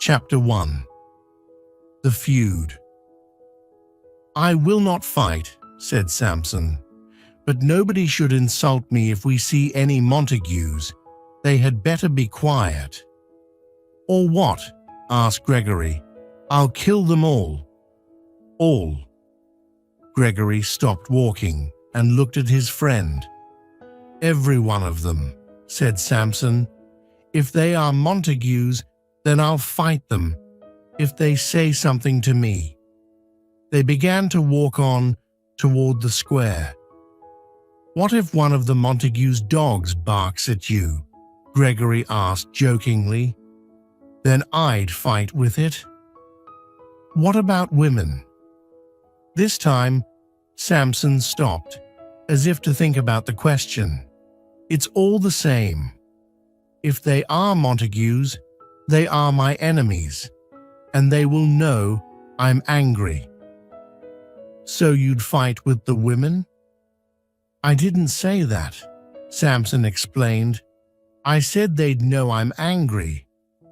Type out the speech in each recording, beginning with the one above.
Chapter 1. The Feud. "I will not fight," said Samson, "but nobody should insult me if we see any Montagues. They had better be quiet." "Or what?" asked Gregory. "I'll kill them all." "All?" Gregory stopped walking and looked at his friend. "Every one of them," said Samson. "If they are Montagues, then I'll fight them, if they say something to me." They began to walk on toward the square. "What if one of the Montagues' dogs barks at you?" Gregory asked jokingly. "Then I'd fight with it." "What about women?" This time, Samson stopped, as if to think about the question. "It's all the same. If they are Montagues, they are my enemies, and they will know I'm angry." "So you'd fight with the women?" "I didn't say that," Samson explained. "I said they'd know I'm angry.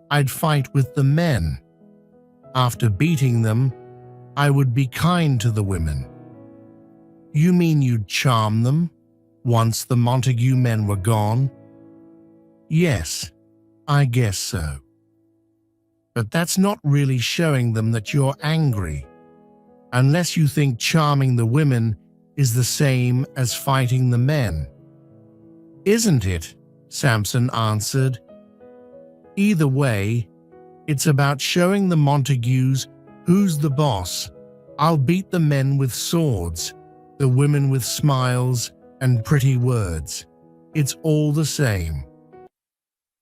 I'd fight with the men. After beating them, I would be kind to the women." "You mean you'd charm them once the Montague men were gone?" "Yes, I guess so. But that's not really showing them that you're angry, unless you think charming the women is the same as fighting the men." "Isn't it?" Samson answered. "Either way, it's about showing the Montagues who's the boss. I'll beat the men with swords, the women with smiles and pretty words. It's all the same."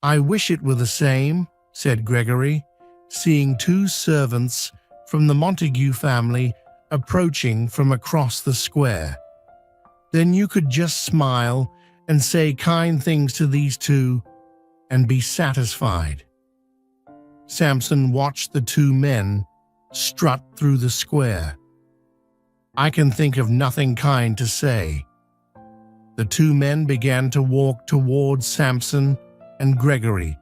"I wish it were the same," said Gregory, seeing two servants from the Montague family approaching from across the square. "Then you could just smile and say kind things to these two and be satisfied." Samson watched the two men strut through the square. "I can think of nothing kind to say." The two men began to walk towards Samson and Gregory,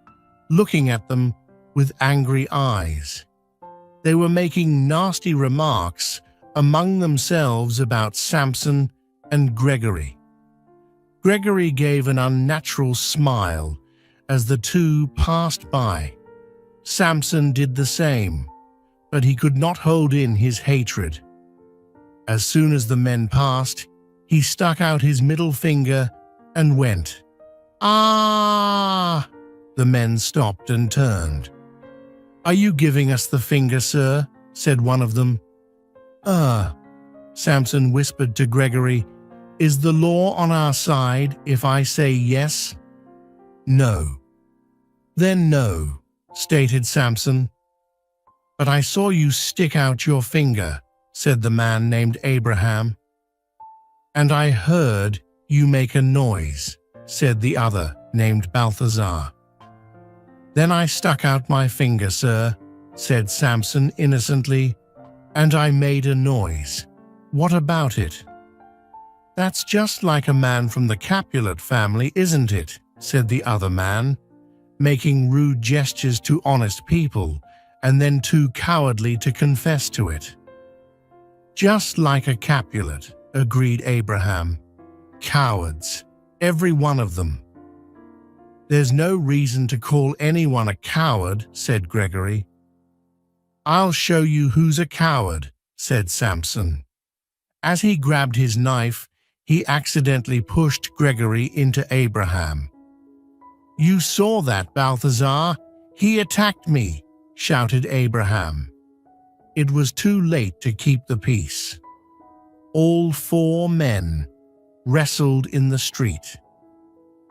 looking at them with angry eyes. They were making nasty remarks among themselves about Samson and Gregory. Gregory gave an unnatural smile as the two passed by. Samson did the same, but he could not hold in his hatred. As soon as the men passed, he stuck out his middle finger and went, "Ah!" The men stopped and turned. "Are you giving us the finger, sir?" said one of them. Samson whispered to Gregory, "Is the law on our side if I say yes?" "No." "Then no," stated Samson. "But I saw you stick out your finger," said the man named Abraham. "And I heard you make a noise," said the other named Balthazar. "Then I stuck out my finger, sir," said Samson innocently, "and I made a noise. What about it?" "That's just like a man from the Capulet family, isn't it?" said the other man, making rude gestures to honest people and then too cowardly to confess to it. "Just like a Capulet," agreed Abraham. "Cowards, every one of them." "There's no reason to call anyone a coward," said Gregory. "I'll show you who's a coward," said Samson. As he grabbed his knife, he accidentally pushed Gregory into Abraham. "You saw that, Balthazar? He attacked me," shouted Abraham. It was too late to keep the peace. All four men wrestled in the street.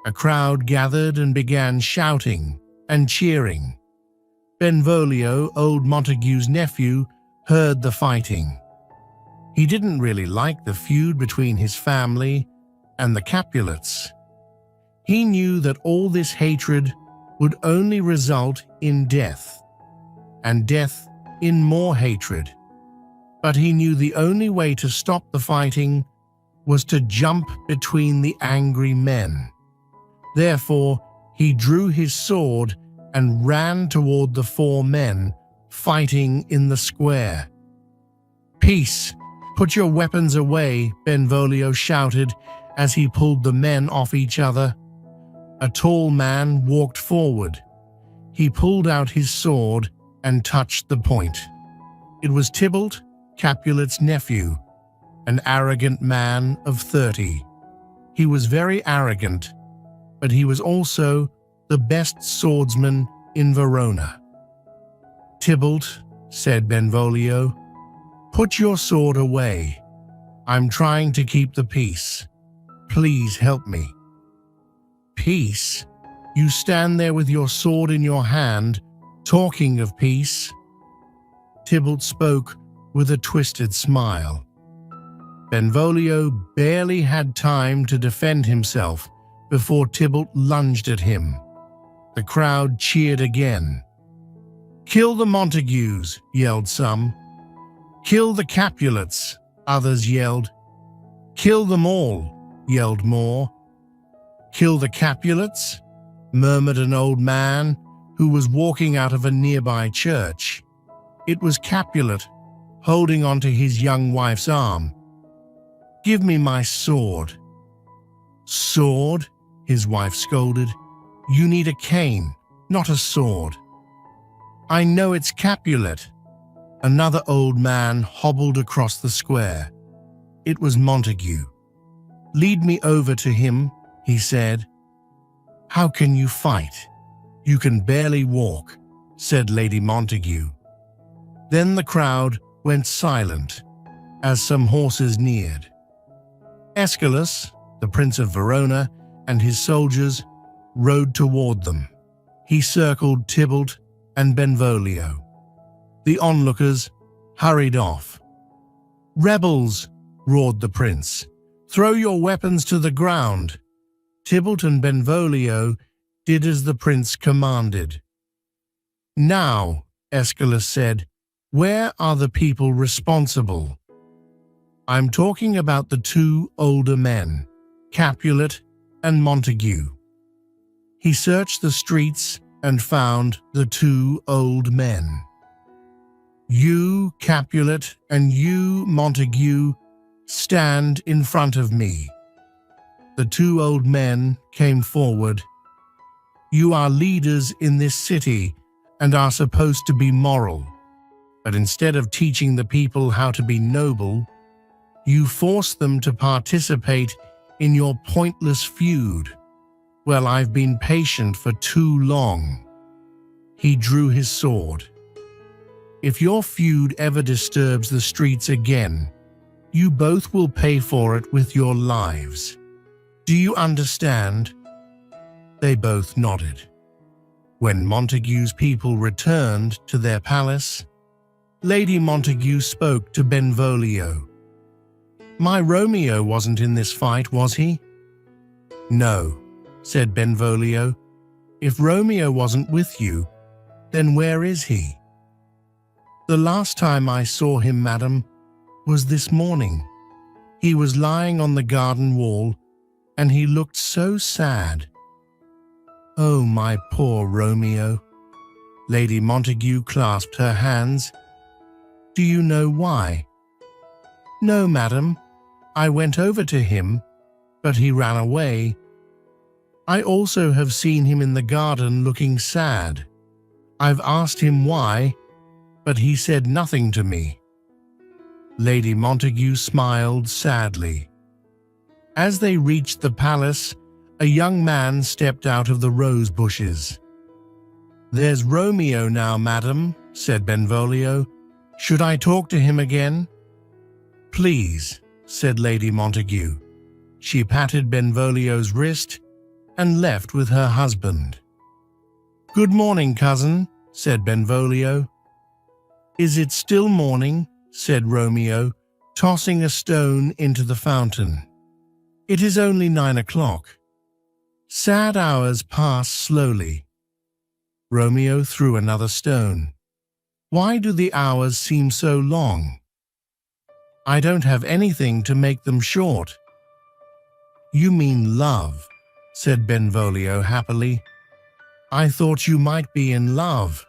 A crowd gathered and began shouting and cheering. Benvolio, old Montague's nephew, heard the fighting. He didn't really like the feud between his family and the Capulets. He knew that all this hatred would only result in death, and death in more hatred. But he knew the only way to stop the fighting was to jump between the angry men. Therefore, he drew his sword and ran toward the four men fighting in the square. "Peace! Put your weapons away," Benvolio shouted as he pulled the men off each other. A tall man walked forward. He pulled out his sword and touched the point. It was Tybalt, Capulet's nephew, an arrogant man of 30. He was very arrogant, but he was also the best swordsman in Verona. "Tybalt," said Benvolio, "put your sword away. I'm trying to keep the peace. Please help me." "Peace? You stand there with your sword in your hand, talking of peace?" Tybalt spoke with a twisted smile. Benvolio barely had time to defend himself before Tybalt lunged at him. The crowd cheered again. "Kill the Montagues," yelled some. "Kill the Capulets," others yelled. "Kill them all," yelled more. "Kill the Capulets?" murmured an old man who was walking out of a nearby church. It was Capulet, holding onto his young wife's arm. "Give me my sword." "Sword?" his wife scolded. "You need a cane, not a sword." "I know it's Capulet." Another old man hobbled across the square. It was Montague. "Lead me over to him," he said. "How can you fight? You can barely walk," said Lady Montague. Then the crowd went silent as some horses neared. Aeschylus, the Prince of Verona, and his soldiers rode toward them. He circled Tybalt and Benvolio. The onlookers hurried off. "Rebels!" roared the prince. "Throw your weapons to the ground!" Tybalt and Benvolio did as the prince commanded. "Now," Aeschylus said, "where are the people responsible?" "I'm talking about the two older men, Capulet and Montague." He searched the streets and found the two old men. "You, Capulet, and you, Montague, stand in front of me." The two old men came forward. "You are leaders in this city and are supposed to be moral. But instead of teaching the people how to be noble, you force them to participate in your pointless feud. Well, I've been patient for too long." He drew his sword. "If your feud ever disturbs the streets again, you both will pay for it with your lives. Do you understand?" They both nodded. When Montague's people returned to their palace, Lady Montague spoke to Benvolio. "My Romeo wasn't in this fight, was he?" "No," said Benvolio. "If Romeo wasn't with you, then where is he?" "The last time I saw him, madam, was this morning. He was lying on the garden wall, and he looked so sad." "Oh, my poor Romeo." Lady Montague clasped her hands. "Do you know why?" "No, madam. I went over to him, but he ran away. I also have seen him in the garden looking sad. I've asked him why, but he said nothing to me." Lady Montague smiled sadly. As they reached the palace, a young man stepped out of the rose bushes. "There's Romeo now, madam," said Benvolio. "Should I talk to him again?" "Please," said Lady Montague. She patted Benvolio's wrist and left with her husband. "Good morning, cousin," said Benvolio. "Is it still morning?" said Romeo, tossing a stone into the fountain. "It is only 9 o'clock." Sad hours pass slowly. Romeo threw another stone. "Why do the hours seem so long?" "I don't have anything to make them short." "You mean love," said Benvolio happily. I thought you might be in love.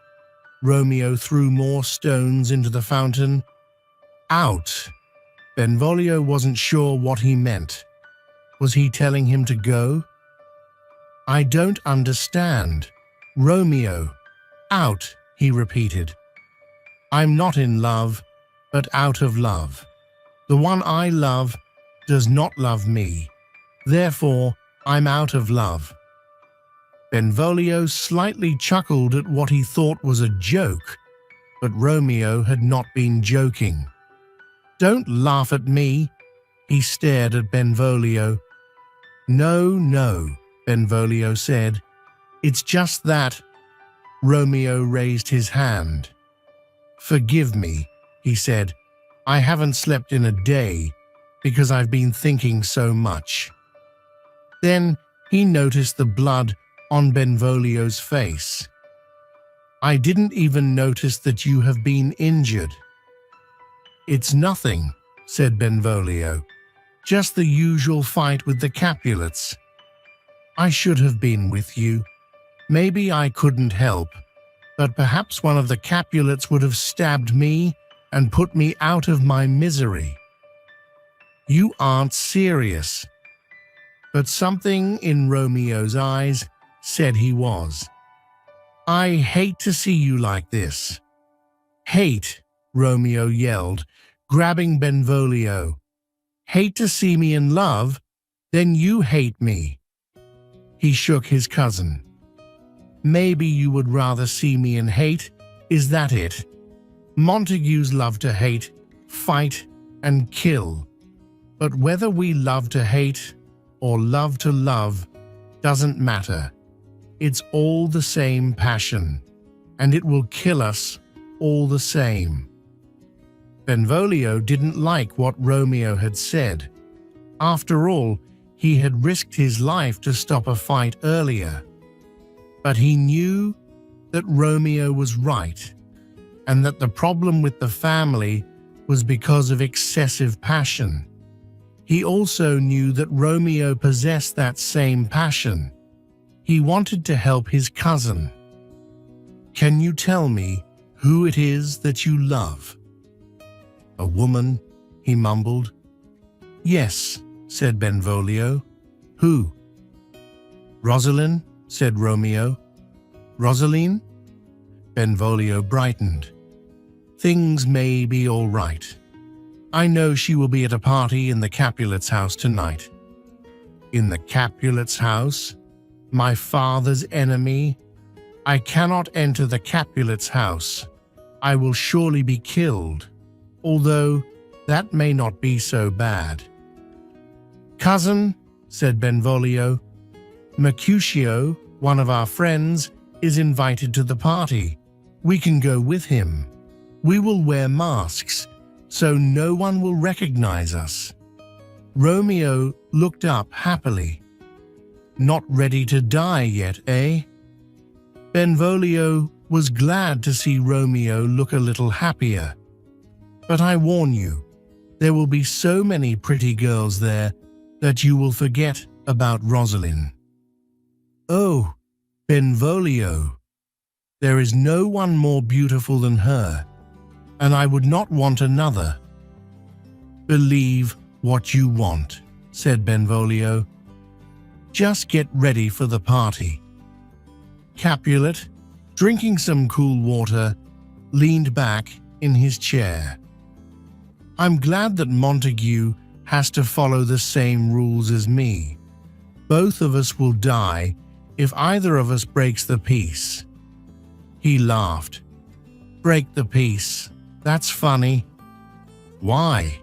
Romeo threw more stones into the fountain. Out. Benvolio wasn't sure what he meant. Was he telling him to go? I don't understand. Romeo. Out, he repeated. I'm not in love, but out of love. The one I love does not love me. Therefore, I'm out of love. Benvolio slightly chuckled at what he thought was a joke, but Romeo had not been joking. Don't laugh at me, he stared at Benvolio. No, no, Benvolio said. It's just that. Romeo raised his hand. Forgive me, he said. I haven't slept in a day because I've been thinking so much. Then he noticed the blood on Benvolio's face. I didn't even notice that you have been injured. It's nothing, said Benvolio. Just the usual fight with the Capulets. I should have been with you. Maybe I couldn't help, but perhaps one of the Capulets would have stabbed me and put me out of my misery. You aren't serious. But something in Romeo's eyes said he was. I hate to see you like this. Hate, Romeo yelled, grabbing Benvolio. Hate to see me in love? Then you hate me. He shook his cousin. Maybe you would rather see me in hate, is that it? Montagues love to hate, fight, and kill. But whether we love to hate or love to love doesn't matter. It's all the same passion, and it will kill us all the same. Benvolio didn't like what Romeo had said. After all, he had risked his life to stop a fight earlier. But he knew that Romeo was right, and that the problem with the family was because of excessive passion. He also knew that Romeo possessed that same passion. He wanted to help his cousin. Can you tell me who it is that you love? A woman, he mumbled. Yes, said Benvolio. Who? Rosaline, said Romeo. Rosaline? Benvolio brightened. Things may be all right. I know she will be at a party in the Capulets' house tonight. In the Capulets' house? My father's enemy? I cannot enter the Capulets' house. I will surely be killed, although that may not be so bad. Cousin, said Benvolio, Mercutio, one of our friends, is invited to the party. We can go with him. We will wear masks, so no one will recognize us. Romeo looked up happily. Not ready to die yet, eh? Benvolio was glad to see Romeo look a little happier. But I warn you, there will be so many pretty girls there that you will forget about Rosaline. Oh, Benvolio, there is no one more beautiful than her, and I would not want another. Believe what you want, said Benvolio. Just get ready for the party. Capulet, drinking some cool water, leaned back in his chair. I'm glad that Montague has to follow the same rules as me. Both of us will die if either of us breaks the peace. He laughed. Break the peace? That's funny. Why?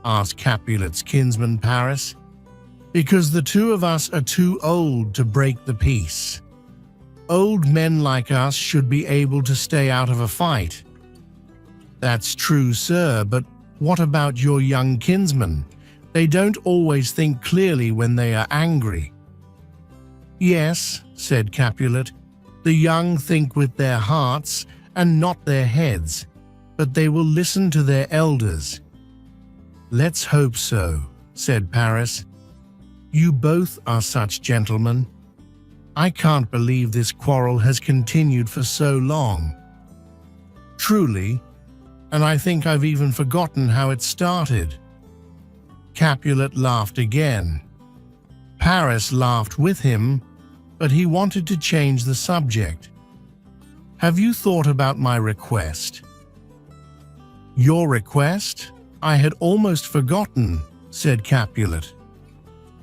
Asked Capulet's kinsman Paris. Because the two of us are too old to break the peace. Old men like us should be able to stay out of a fight. That's true, sir, but what about your young kinsmen? They don't always think clearly when they are angry. Yes, said Capulet, the young think with their hearts and not their heads, but they will listen to their elders. Let's hope so, said Paris. You both are such gentlemen. I can't believe this quarrel has continued for so long. Truly, and I think I've even forgotten how it started." Capulet laughed again. Paris laughed with him, but he wanted to change the subject. "Have you thought about my request?" "Your request? I had almost forgotten," said Capulet.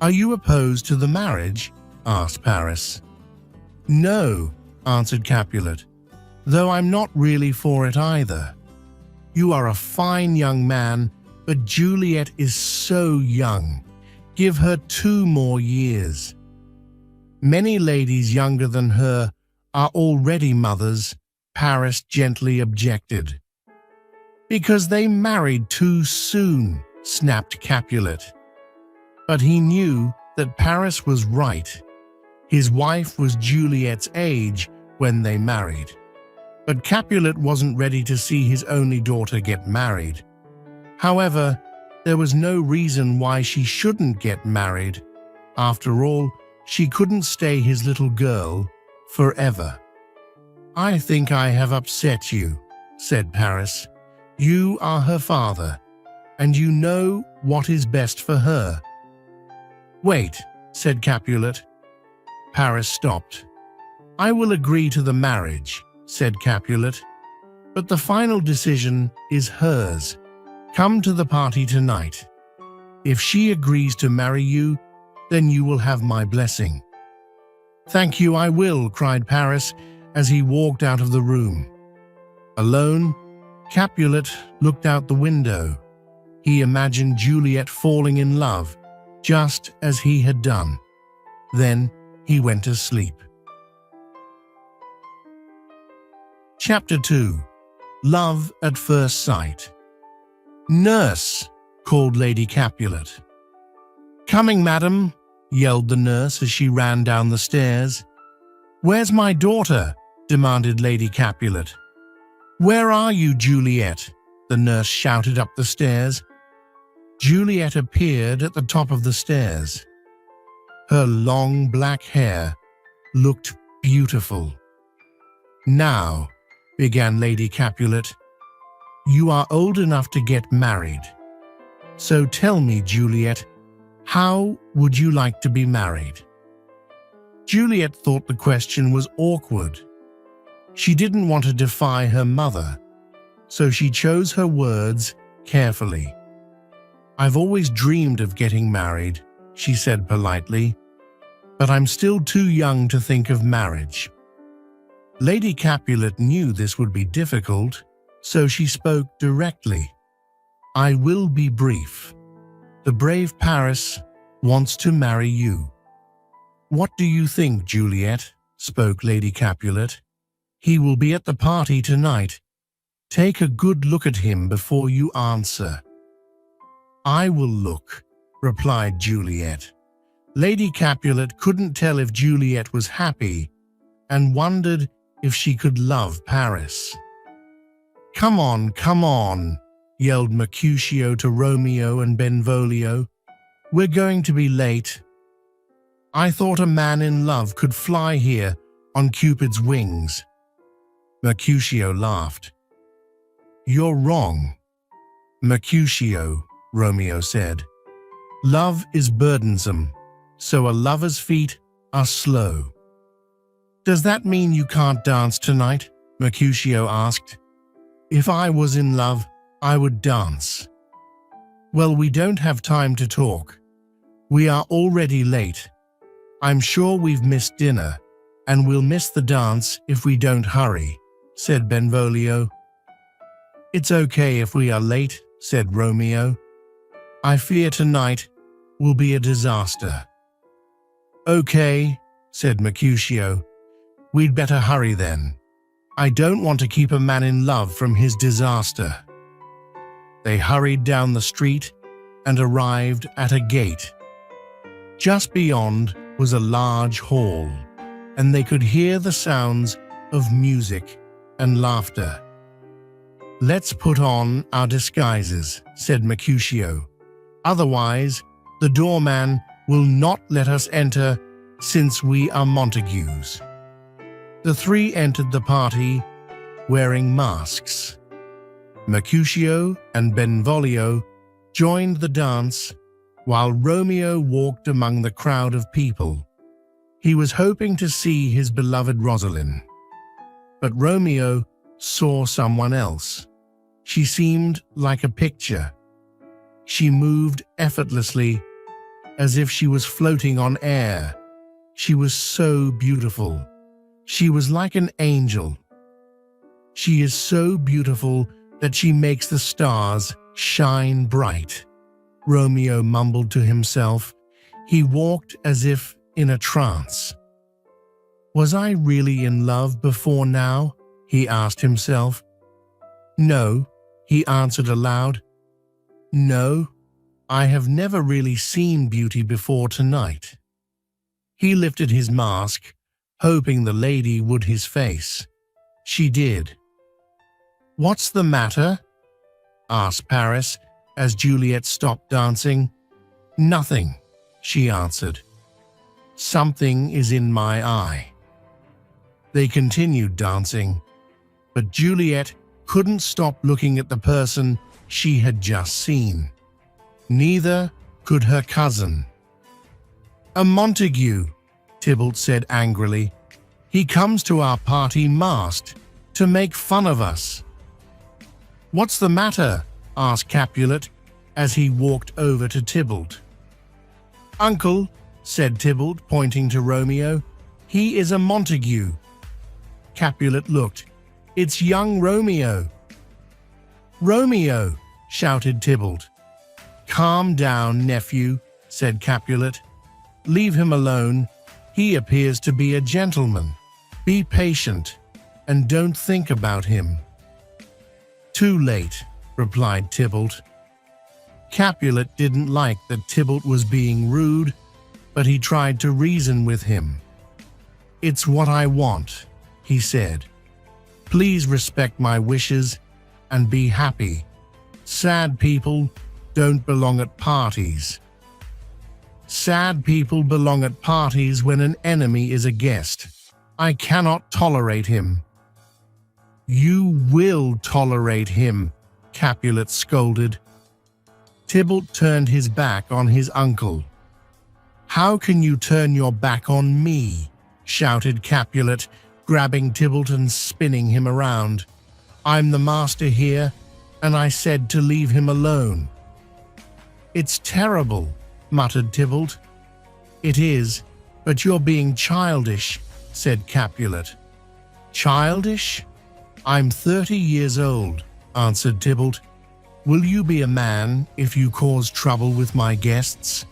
"Are you opposed to the marriage?" asked Paris. "No," answered Capulet, "though I'm not really for it either. You are a fine young man, but Juliet is so young. Give her 2 more years. Many ladies younger than her are already mothers," Paris gently objected. "Because they married too soon," snapped Capulet. But he knew that Paris was right. His wife was Juliet's age when they married. But Capulet wasn't ready to see his only daughter get married. However, there was no reason why she shouldn't get married. After all, she couldn't stay his little girl forever. "I think I have upset you," said Paris. "You are her father, and you know what is best for her." "Wait," said Capulet. Paris stopped. "I will agree to the marriage," said Capulet, "but the final decision is hers. Come to the party tonight. If she agrees to marry you, then you will have my blessing." "Thank you, I will," cried Paris as he walked out of the room. Alone, Capulet looked out the window. He imagined Juliet falling in love, just as he had done. Then he went to sleep. Chapter 2. Love at First Sight. "Nurse!" called Lady Capulet. "Coming, madam," yelled the nurse as she ran down the stairs. "Where's my daughter?" demanded Lady Capulet. "Where are you, Juliet?" the nurse shouted up the stairs. Juliet appeared at the top of the stairs. Her long black hair looked beautiful. "Now," began Lady Capulet, "you are old enough to get married. So tell me, Juliet, how would you like to be married?" Juliet thought the question was awkward. She didn't want to defy her mother, so she chose her words carefully. "I've always dreamed of getting married," she said politely, "but I'm still too young to think of marriage." Lady Capulet knew this would be difficult, so she spoke directly. "I will be brief. The brave Paris wants to marry you." "What do you think, Juliet?" spoke Lady Capulet. "He will be at the party tonight. Take a good look at him before you answer." "I will look," replied Juliet. Lady Capulet couldn't tell if Juliet was happy and wondered if she could love Paris. Come on," yelled Mercutio to Romeo and Benvolio. "We're going to be late." "I thought a man in love could fly here on Cupid's wings." Mercutio laughed. "You're wrong, Mercutio," Romeo said. "Love is burdensome, so a lover's feet are slow." "Does that mean you can't dance tonight?" Mercutio asked. "If I was in love, I would dance." "Well, we don't have time to talk. We are already late. I'm sure we've missed dinner, and we'll miss the dance if we don't hurry," said Benvolio. "It's okay if we are late," said Romeo. "I fear tonight will be a disaster." "Okay," said Mercutio. "We'd better hurry then. I don't want to keep a man in love from his disaster." They hurried down the street and arrived at a gate. Just beyond was a large hall, and they could hear the sounds of music and laughter. "Let's put on our disguises," said Mercutio. "Otherwise, the doorman will not let us enter since we are Montagues." The three entered the party wearing masks. Mercutio and Benvolio joined the dance while Romeo walked among the crowd of people. He was hoping to see his beloved Rosalind. But Romeo saw someone else. She seemed like a picture. She moved effortlessly, as if she was floating on air. She was so beautiful. She was like an angel. She is so beautiful that she makes the stars shine bright, Romeo mumbled to himself. He walked as if in a trance. Was I really in love before now? He asked himself. No, he answered aloud. No, I have never really seen beauty before tonight. He lifted his mask, hoping the lady would his face. She did. "What's the matter?" asked Paris as Juliet stopped dancing. "Nothing," she answered. "Something is in my eye." They continued dancing, but Juliet couldn't stop looking at the person she had just seen. Neither could her cousin. "A Montague," Tybalt said angrily. "He comes to our party masked to make fun of us." "What's the matter?" asked Capulet as he walked over to Tybalt. "Uncle," said Tybalt, pointing to Romeo, "he is a Montague." Capulet looked. "It's young Romeo." "Romeo!" shouted Tybalt. "Calm down, nephew," said Capulet. "Leave him alone. He appears to be a gentleman. Be patient, and don't think about him." "Too late," replied Tybalt. Capulet didn't like that Tybalt was being rude, but he tried to reason with him. "It's what I want," he said. "Please respect my wishes and be happy. Sad people don't belong at parties." "Sad people belong at parties when an enemy is a guest. I cannot tolerate him." "You will tolerate him," Capulet scolded. Tybalt turned his back on his uncle. "How can you turn your back on me?" shouted Capulet, grabbing Tybalt and spinning him around. "I'm the master here, and I said to leave him alone." "It's terrible," muttered Tybalt. "It is, but you're being childish," said Capulet. "Childish? I'm 30 years old," answered Tybalt. "Will you be a man if you cause trouble with my guests?"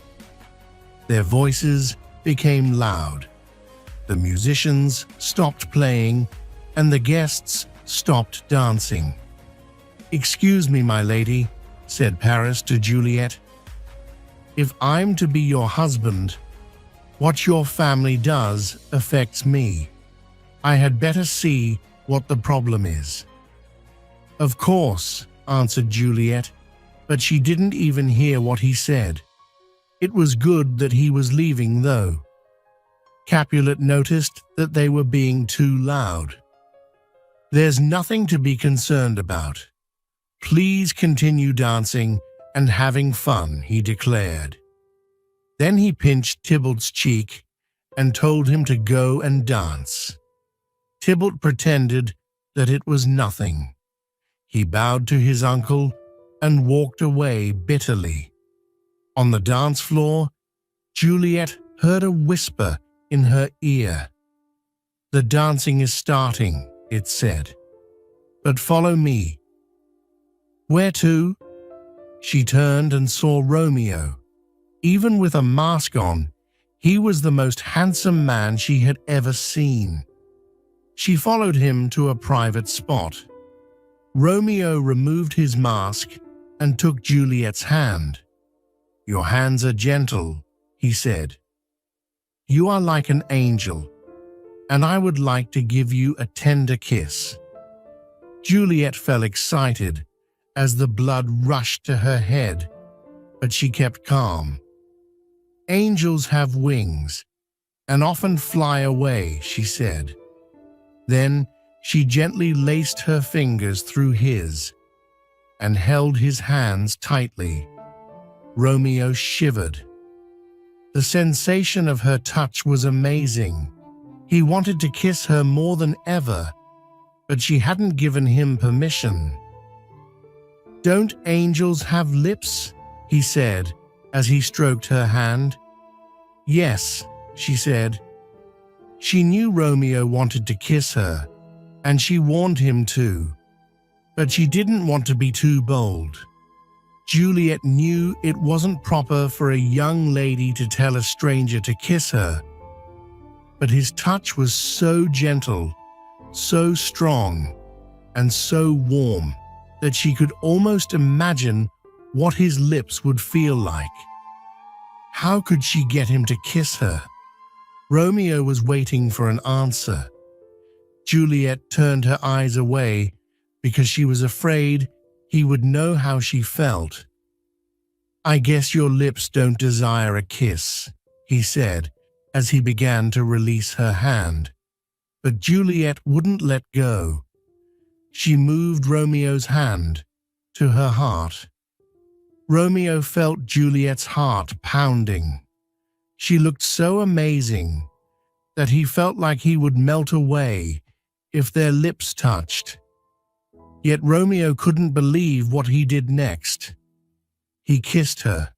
Their voices became loud. The musicians stopped playing, and the guests stopped dancing. "Excuse me, my lady," said Paris to Juliet. "If I'm to be your husband, what your family does affects me. I had better see what the problem is." "Of course," answered Juliet, but she didn't even hear what he said. It was good that he was leaving, though. Capulet noticed that they were being too loud. "There's nothing to be concerned about. Please continue dancing and having fun," he declared. Then he pinched Tybalt's cheek and told him to go and dance. Tybalt pretended that it was nothing. He bowed to his uncle and walked away bitterly. On the dance floor, Juliet heard a whisper in her ear. "The dancing is starting," it said. "But follow me." "Where to?" She turned and saw Romeo. Even with a mask on, he was the most handsome man she had ever seen. She followed him to a private spot. Romeo removed his mask and took Juliet's hand. "Your hands are gentle," he said. "You are like an angel, and I would like to give you a tender kiss." Juliet felt excited as the blood rushed to her head, but she kept calm. "Angels have wings. and often fly away, she said. Then she gently laced her fingers through his and held his hands tightly. Romeo shivered. The sensation of her touch was amazing. He wanted to kiss her more than ever, but she hadn't given him permission. "Don't angels have lips?" he said as he stroked her hand. "Yes," she said. She knew Romeo wanted to kiss her, and she warned him to, but she didn't want to be too bold. Juliet knew it wasn't proper for a young lady to tell a stranger to kiss her, but his touch was so gentle, so strong, and so warm that she could almost imagine what his lips would feel like. How could she get him to kiss her? Romeo was waiting for an answer. Juliet turned her eyes away because she was afraid he would know how she felt. "I guess your lips don't desire a kiss," he said as he began to release her hand. But Juliet wouldn't let go. She moved Romeo's hand to her heart. Romeo felt Juliet's heart pounding. She looked so amazing that he felt like he would melt away if their lips touched. Yet Romeo couldn't believe what he did next. He kissed her.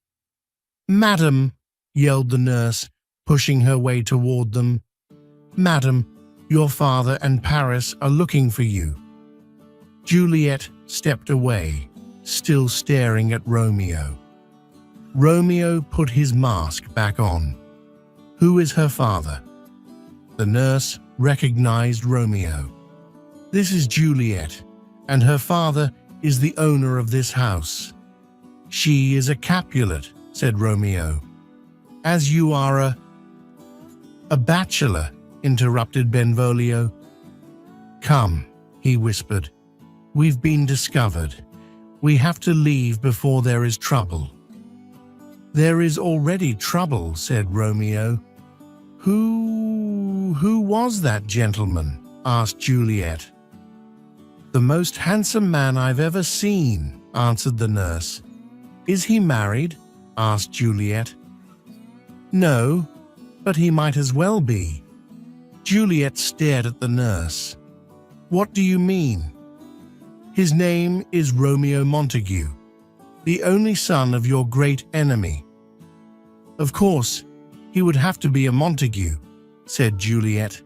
"Madam," yelled the nurse, pushing her way toward them. "Madam, your father and Paris are looking for you." Juliet stepped away, still staring at Romeo. Romeo put his mask back on. "Who is her father?" The nurse recognized Romeo. "This is Juliet, and her father is the owner of this house." "She is a Capulet," said Romeo. "As you are a bachelor," interrupted Benvolio. "Come," he whispered. "We've been discovered. We have to leave before there is trouble." "There is already trouble," said Romeo. Who was that gentleman?" asked Juliet. "The most handsome man I've ever seen," answered the nurse. "Is he married?" asked Juliet. "No, but he might as well be." Juliet stared at the nurse. "What do you mean?" "His name is Romeo Montague, the only son of your great enemy." "Of course, he would have to be a Montague," said Juliet.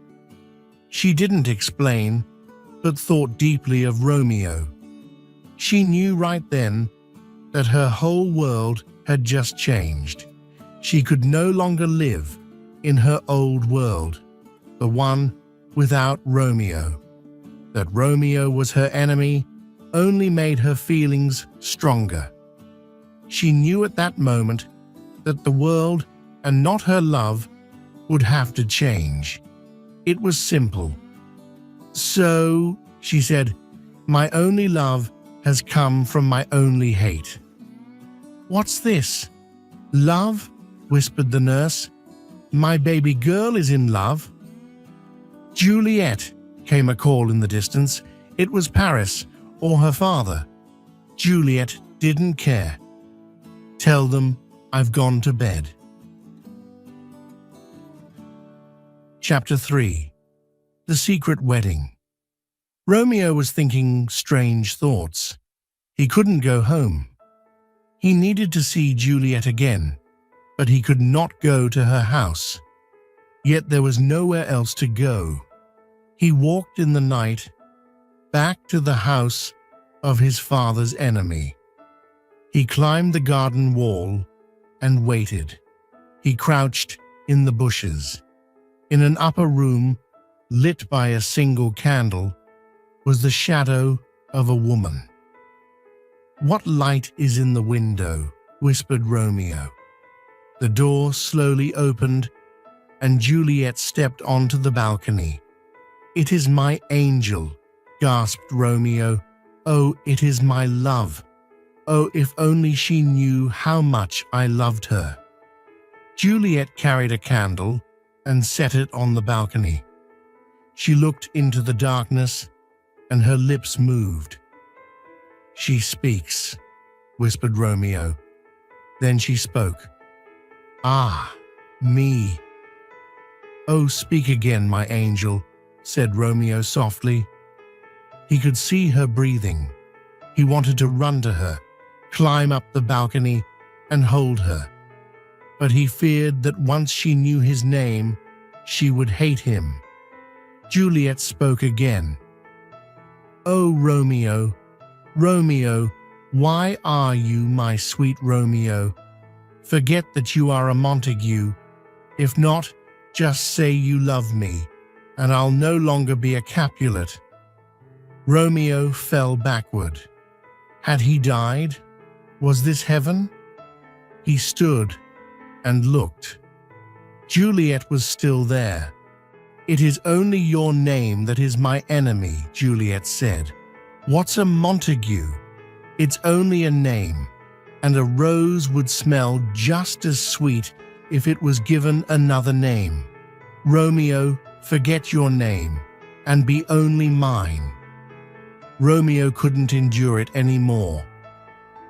She didn't explain, but thought deeply of Romeo. She knew right then that her whole world had just changed. She could no longer live in her old world, the one without Romeo. That Romeo was her enemy only made her feelings stronger. She knew at that moment that the world and not her love would have to change. It was simple. "So," she said, "my only love has come from my only hate." "What's this? Love?" whispered the nurse. "My baby girl is in love." "Juliet," came a call in the distance. It was Paris or her father. Juliet didn't care. "Tell them I've gone to bed." Chapter 3. The Secret Wedding. Romeo was thinking strange thoughts. He couldn't go home. He needed to see Juliet again, but he could not go to her house. Yet there was nowhere else to go. He walked in the night back to the house of his father's enemy. He climbed the garden wall and waited. He crouched in the bushes. In an upper room, lit by a single candle, was the shadow of a woman. "What light is in the window?" whispered Romeo. The door slowly opened, and Juliet stepped onto the balcony. "It is my angel," gasped Romeo. "Oh, it is my love. Oh, if only she knew how much I loved her." Juliet carried a candle and set it on the balcony. She looked into the darkness, and her lips moved. "She speaks," whispered Romeo. Then she spoke. "Ah, me." "Oh, speak again, my angel," said Romeo softly. He could see her breathing. He wanted to run to her, climb up the balcony, and hold her. But he feared that once she knew his name, she would hate him. Juliet spoke again. "Oh, Romeo, Romeo, why are you my sweet Romeo? Forget that you are a Montague. If not, just say you love me, and I'll no longer be a Capulet." Romeo fell backward. Had he died? Was this heaven? He stood and looked. Juliet was still there. "It is only your name that is my enemy," Juliet said. "What's a Montague? It's only a name, and a rose would smell just as sweet if it was given another name. Romeo, forget your name, and be only mine." Romeo couldn't endure it any more.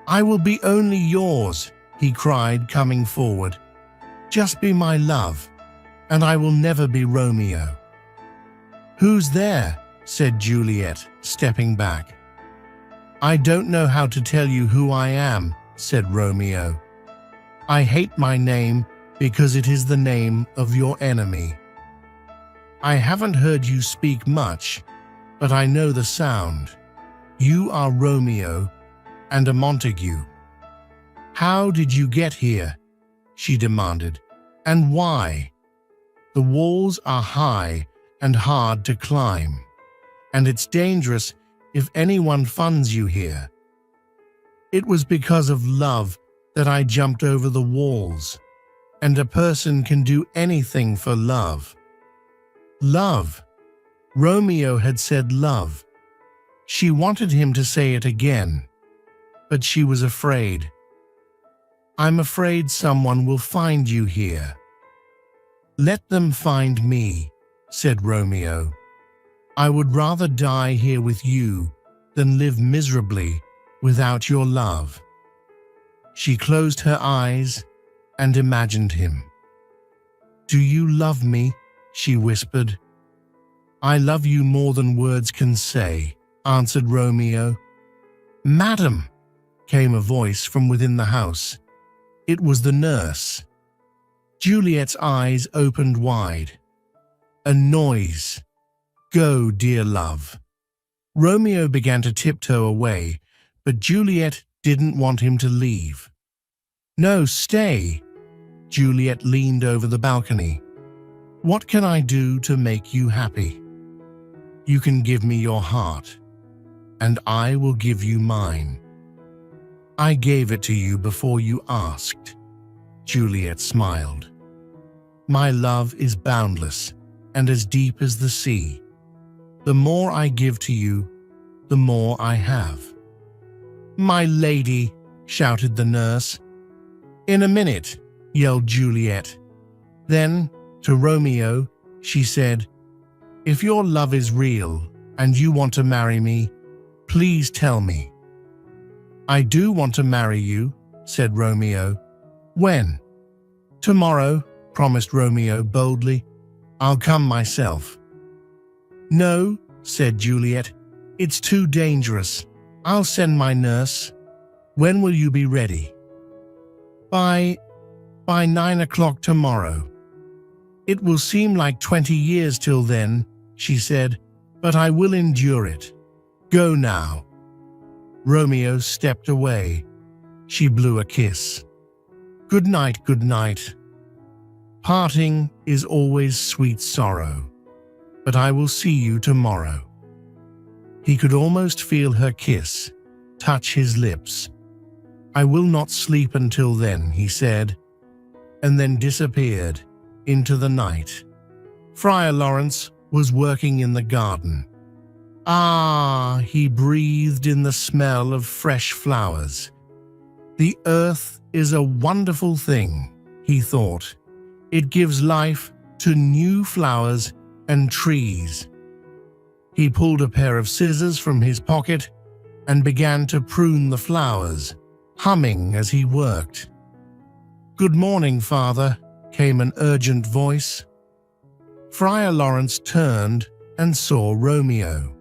"I will be only yours," he cried, coming forward. "Just be my love, and I will never be Romeo." "Who's there?" said Juliet, stepping back. "I don't know how to tell you who I am," said Romeo. "I hate my name because it is the name of your enemy. I haven't heard you speak much, but I know the sound. You are Romeo and a Montague." "How did you get here?" she demanded. "And why? The walls are high and hard to climb, and it's dangerous if anyone finds you here." "It was because of love that I jumped over the walls, and a person can do anything for love." Love. Romeo had said love. She wanted him to say it again, but she was afraid. "I'm afraid someone will find you here." "Let them find me," said Romeo. "I would rather die here with you than live miserably without your love." She closed her eyes and imagined him. "Do you love me?" she whispered. "I love you more than words can say," answered Romeo. "Madam," came a voice from within the house. It was the nurse. Juliet's eyes opened wide. A noise. "Go, dear love." Romeo began to tiptoe away, but Juliet didn't want him to leave. "No, stay." Juliet leaned over the balcony. "What can I do to make you happy?" "You can give me your heart, and I will give you mine." "I gave it to you before you asked." Juliet smiled. "My love is boundless and as deep as the sea. The more I give to you, the more I have." "My lady," shouted the nurse. "In a minute," yelled Juliet. Then, to Romeo, she said, "If your love is real and you want to marry me, please tell me." "I do want to marry you," said Romeo. "When?" "Tomorrow," promised Romeo boldly. "I'll come myself." "No," said Juliet. "It's too dangerous. I'll send my nurse. When will you be ready?" By 9 o'clock tomorrow." "It will seem like 20 years till then," she said, "but I will endure it. Go now." Romeo stepped away. She blew a kiss. "Good night, good night. Parting is always sweet sorrow, but I will see you tomorrow." He could almost feel her kiss touch his lips. "I will not sleep until then," he said, and then disappeared into the night. Friar Lawrence was working in the garden. "Ah," he breathed in the smell of fresh flowers. "The earth is a wonderful thing," he thought. "It gives life to new flowers and trees. He pulled a pair of scissors from his pocket and began to prune the flowers, humming as he worked. "Good morning, Father," came an urgent voice. Friar Lawrence turned and saw Romeo.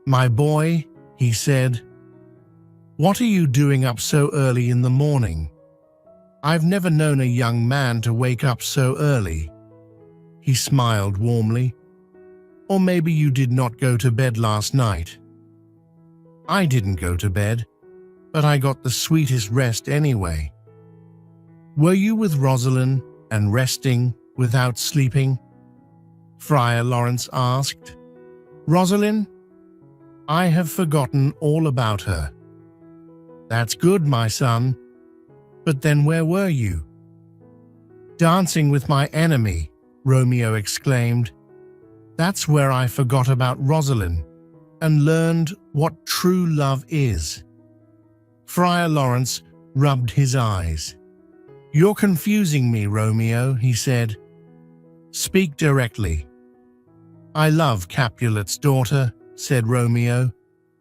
"My boy," he said, "what are you doing up so early in the morning? I've never known a young man to wake up so early." He smiled warmly. "Or maybe you did not go to bed last night." "I didn't go to bed, but I got the sweetest rest anyway." "Were you with Rosalind and resting without sleeping?" Friar Lawrence asked. "Rosalind? I have forgotten all about her." "That's good, my son. But then where were you?" "Dancing with my enemy," Romeo exclaimed. "That's where I forgot about Rosalind and learned what true love is." Friar Lawrence rubbed his eyes. "You're confusing me, Romeo," he said. "Speak directly." "I love Capulet's daughter," said Romeo,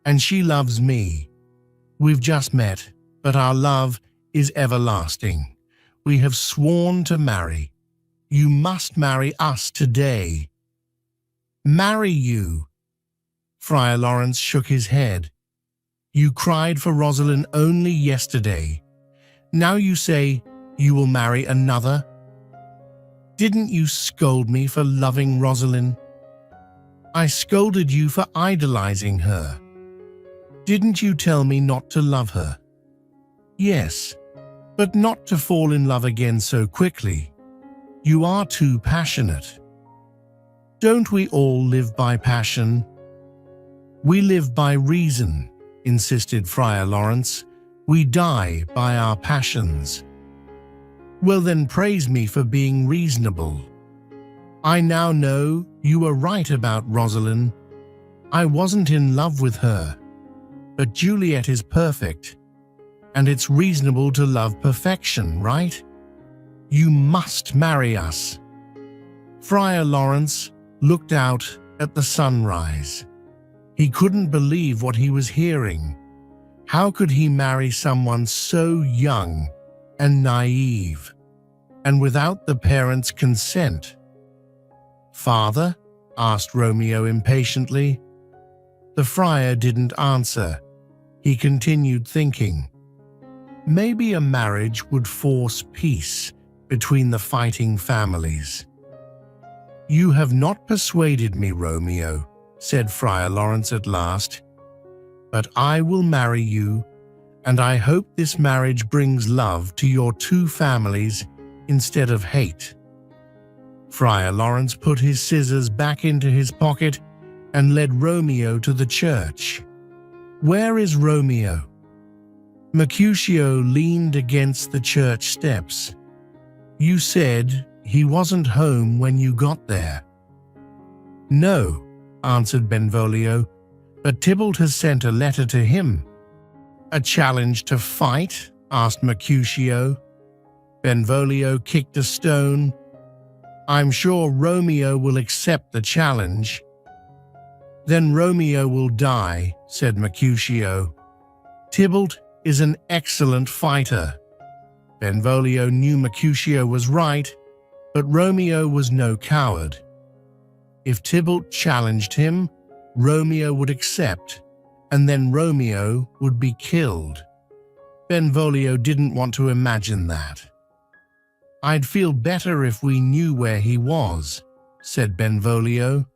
"and she loves me. We've just met, but our love is everlasting. We have sworn to marry. You must marry us today." "Marry you?" Friar Lawrence shook his head. "You cried for Rosalind only yesterday. Now you say you will marry another? Didn't you scold me for loving Rosalind?" "I scolded you for idolizing her." "Didn't you tell me not to love her?" "Yes, but not to fall in love again so quickly. You are too passionate." "Don't we all live by passion?" "We live by reason," insisted Friar Lawrence. "We die by our passions." "Well then, praise me for being reasonable. I now know you were right about Rosalind. I wasn't in love with her, but Juliet is perfect, and it's reasonable to love perfection, right? You must marry us." Friar Lawrence looked out at the sunrise. He couldn't believe what he was hearing. How could he marry someone so young and naive, and without the parents' consent? "Father?" asked Romeo impatiently. The friar didn't answer. He continued thinking. Maybe a marriage would force peace between the fighting families. "You have not persuaded me, Romeo," said Friar Lawrence at last. "But I will marry you, and I hope this marriage brings love to your two families instead of hate." Friar Lawrence put his scissors back into his pocket and led Romeo to the church. "Where is Romeo?" Mercutio leaned against the church steps. "You said he wasn't home when you got there." "No," answered Benvolio, "but Tybalt has sent a letter to him." "A challenge to fight?" asked Mercutio. Benvolio kicked a stone. "I'm sure Romeo will accept the challenge." "Then Romeo will die," said Mercutio. "Tybalt is an excellent fighter." Benvolio knew Mercutio was right, but Romeo was no coward. If Tybalt challenged him, Romeo would accept, and then Romeo would be killed. Benvolio didn't want to imagine that. "I'd feel better if we knew where he was," said Benvolio.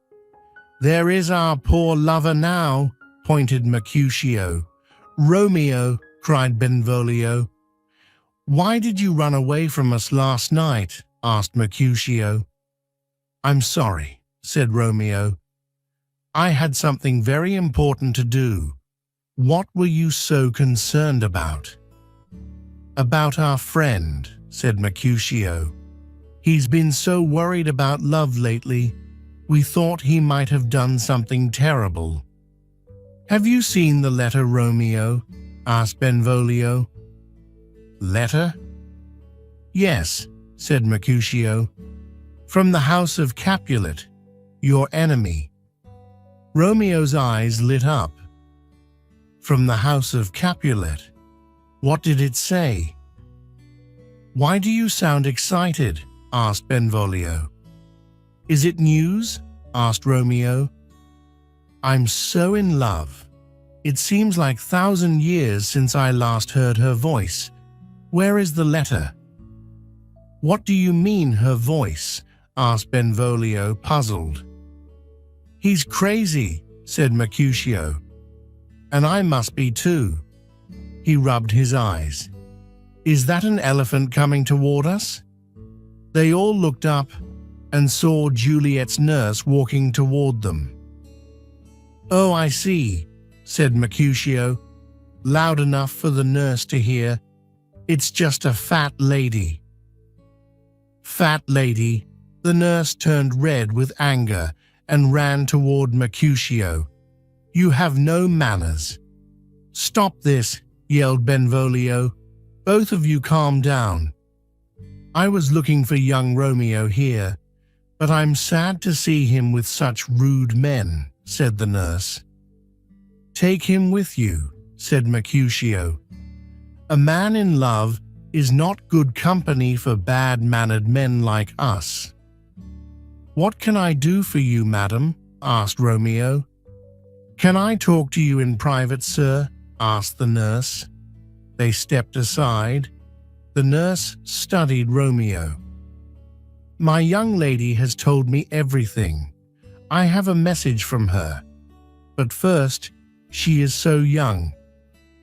"There is our poor lover now," pointed Mercutio. "Romeo," cried Benvolio. "Why did you run away from us last night?" asked Mercutio. "I'm sorry," said Romeo. "I had something very important to do." "What were you so concerned about?" "About our friend," said Mercutio. "He's been so worried about love lately, we thought he might have done something terrible." "Have you seen the letter, Romeo?" asked Benvolio. "Letter?" "Yes," said Mercutio. From the house of Capulet, your enemy. Romeo's eyes lit up. From the house of Capulet. What did it say? Why do you sound excited? Asked Benvolio. Is it news? Asked Romeo. I'm so in love. It seems like 1,000 years since I last heard her voice. Where is the letter? What do you mean, her voice? Asked Benvolio, puzzled. He's crazy, said Mercutio. And I must be too. He rubbed his eyes. Is that an elephant coming toward us? They all looked up and saw Juliet's nurse walking toward them. Oh, I see, said Mercutio, loud enough for the nurse to hear. It's just a fat lady. Fat lady. The nurse turned red with anger and ran toward Mercutio. You have no manners. Stop this, yelled Benvolio. Both of you calm down. I was looking for young Romeo here, but I'm sad to see him with such rude men, said the nurse. Take him with you, said Mercutio. A man in love is not good company for bad-mannered men like us. What can I do for you, madam? Asked Romeo. Can I talk to you in private, sir? Asked the nurse. They stepped aside. The nurse studied Romeo. My young lady has told me everything. I have a message from her. But first, she is so young.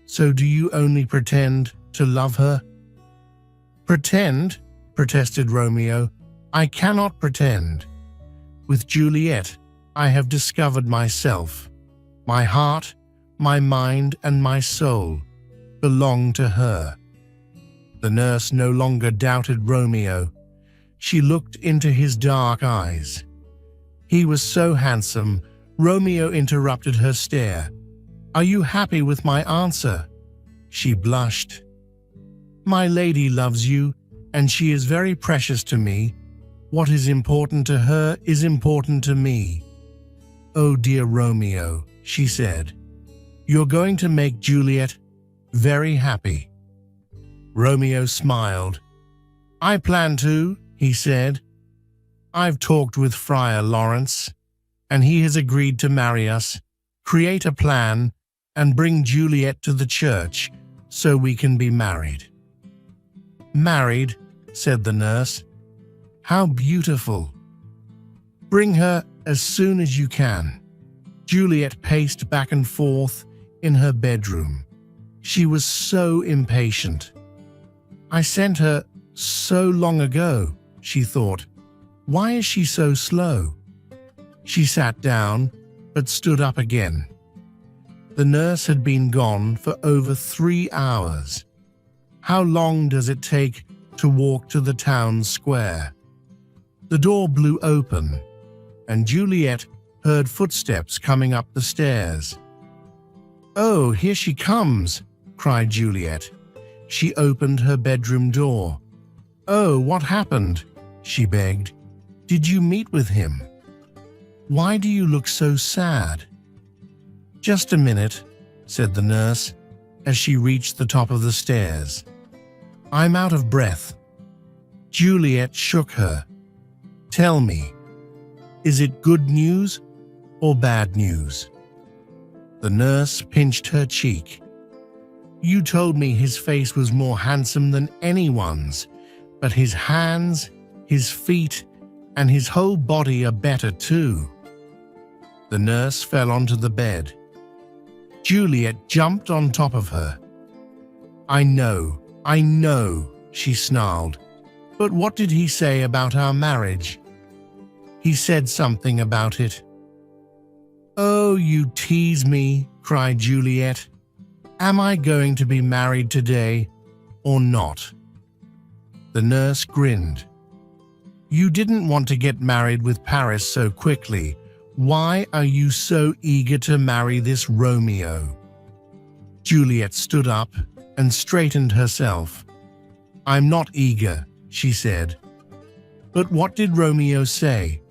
So do you only pretend to love her? Pretend? Protested Romeo. I cannot pretend. With Juliet, I have discovered myself. My heart, my mind, and my soul belong to her. The nurse no longer doubted Romeo. She looked into his dark eyes. He was so handsome, Romeo interrupted her stare. Are you happy with my answer? She blushed. My lady loves you, and she is very precious to me. What is important to her is important to me. Oh dear Romeo, she said, you're going to make Juliet very happy. Romeo smiled. I plan to, he said. I've talked with Friar Lawrence, and he has agreed to marry us, create a plan, and bring Juliet to the church so we can be married. Married, said the nurse. How beautiful. Bring her as soon as you can. Juliet paced back and forth in her bedroom. She was so impatient. I sent her so long ago, she thought. Why is she so slow? She sat down, but stood up again. The nurse had been gone for over 3 hours. How long does it take to walk to the town square? The door blew open, and Juliet heard footsteps coming up the stairs. Oh, here she comes, cried Juliet. She opened her bedroom door. Oh, what happened? She begged. Did you meet with him? Why do you look so sad? Just a minute, said the nurse, as she reached the top of the stairs. I'm out of breath. Juliet shook her. Tell me, is it good news or bad news? The nurse pinched her cheek. You told me his face was more handsome than anyone's, but his hands, his feet, and his whole body are better too. The nurse fell onto the bed. Juliet jumped on top of her. I know, she snarled. But what did he say about our marriage? He said something about it. Oh, you tease me, cried Juliet. Am I going to be married today or not? The nurse grinned. You didn't want to get married with Paris so quickly. Why are you so eager to marry this Romeo? Juliet stood up and straightened herself. I'm not eager, she said. But what did Romeo say?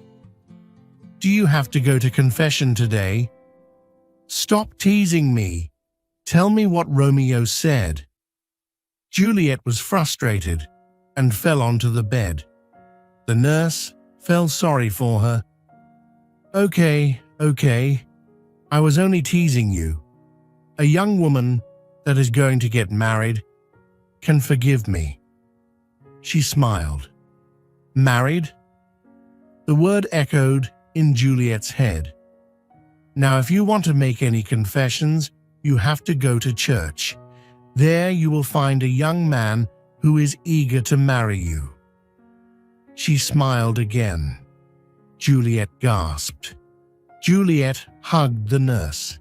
Do you have to go to confession today? Stop teasing me. Tell me what Romeo said. Juliet was frustrated and fell onto the bed. The nurse felt sorry for her. Okay, I was only teasing you. A young woman that is going to get married can forgive me. She smiled. Married? The word echoed in Juliet's head. Now, if you want to make any confessions, you have to go to church. There you will find a young man who is eager to marry you. She smiled again. Juliet gasped. Juliet hugged the nurse.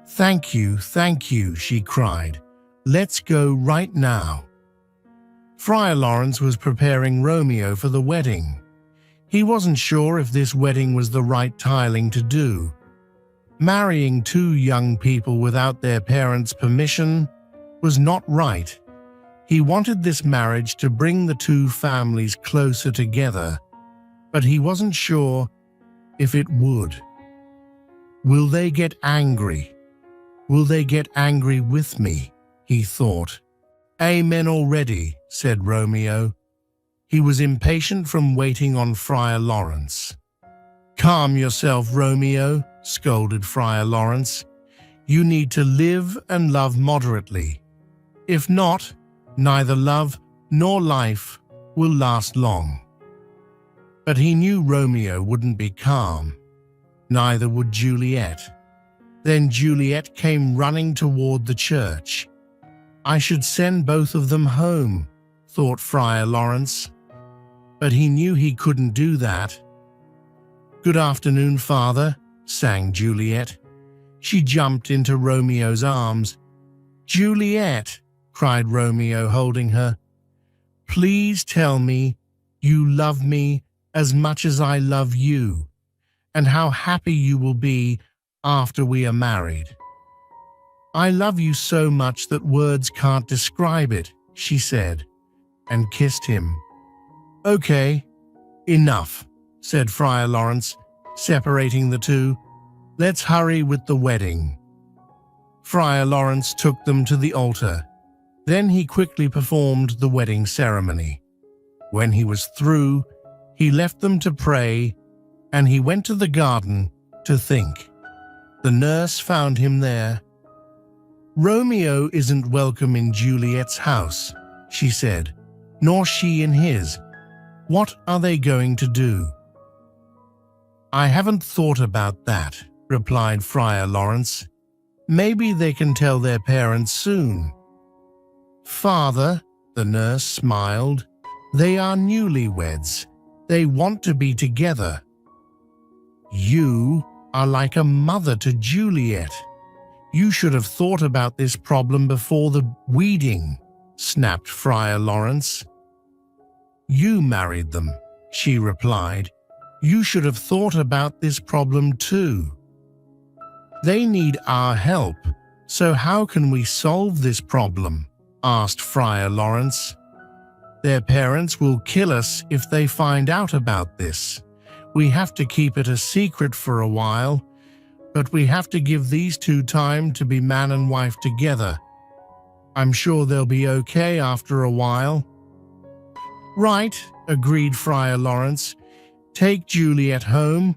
Thank you, she cried. Let's go right now. Friar Lawrence was preparing Romeo for the wedding. He wasn't sure if this wedding was the right tiling to do. Marrying two young people without their parents' permission was not right. He wanted this marriage to bring the two families closer together, but he wasn't sure if it would. Will they get angry? Will they get angry with me? He thought. Amen already, said Romeo. He was impatient from waiting on Friar Lawrence. Calm yourself, Romeo, scolded Friar Lawrence. You need to live and love moderately. If not, neither love nor life will last long. But he knew Romeo wouldn't be calm. Neither would Juliet. Then Juliet came running toward the church. I should send both of them home, thought Friar Lawrence. But he knew he couldn't do that. Good afternoon, Father, sang Juliet. She jumped into Romeo's arms. Juliet, cried Romeo, holding her. Please tell me you love me as much as I love you, and how happy you will be after we are married. I love you so much that words can't describe it, she said, and kissed him. Okay, enough, said Friar Lawrence, separating the two. Let's hurry with the wedding. Friar Lawrence took them to the altar. Then he quickly performed the wedding ceremony. When he was through, he left them to pray, and he went to the garden to think. The nurse found him there. Romeo isn't welcome in Juliet's house, she said, nor she in his. What are they going to do? I haven't thought about that, replied Friar Lawrence. Maybe they can tell their parents soon. Father, the nurse smiled, they are newlyweds. They want to be together. You are like a mother to Juliet. You should have thought about this problem before the wedding, snapped Friar Lawrence. You married them, she replied. You should have thought about this problem too. They need our help, so how can we solve this problem? Asked Friar Lawrence. Their parents will kill us if they find out about this. We have to keep it a secret for a while, but we have to give these two time to be man and wife together. I'm sure they'll be okay after a while. Right, agreed Friar Lawrence. Take Juliet home.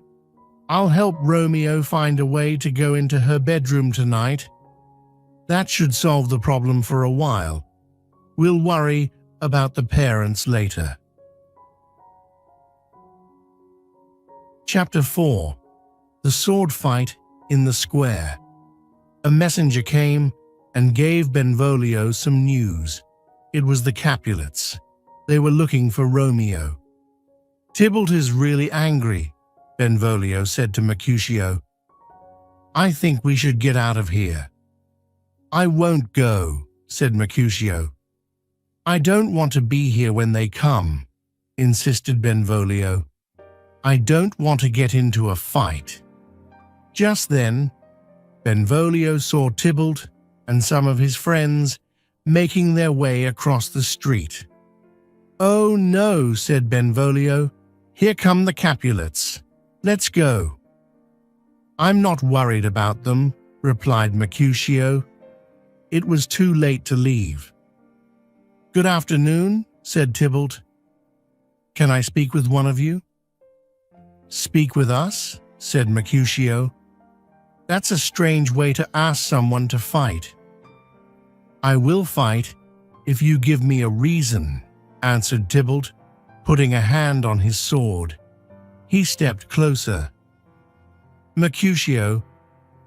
I'll help Romeo find a way to go into her bedroom tonight. That should solve the problem for a while. We'll worry about the parents later. Chapter 4. The Sword Fight in the Square. A messenger came and gave Benvolio some news. It was the Capulets. They were looking for Romeo. Tybalt is really angry, Benvolio said to Mercutio. I think we should get out of here. I won't go, said Mercutio. I don't want to be here when they come, insisted Benvolio. I don't want to get into a fight. Just then, Benvolio saw Tybalt and some of his friends making their way across the street. Oh no, said Benvolio. Here come the Capulets. Let's go." "I'm not worried about them," replied Mercutio. It was too late to leave. "Good afternoon," said Tybalt. "Can I speak with one of you?" "Speak with us?" said Mercutio. "That's a strange way to ask someone to fight." "I will fight if you give me a reason," answered Tybalt, putting a hand on his sword. He stepped closer. "Mercutio,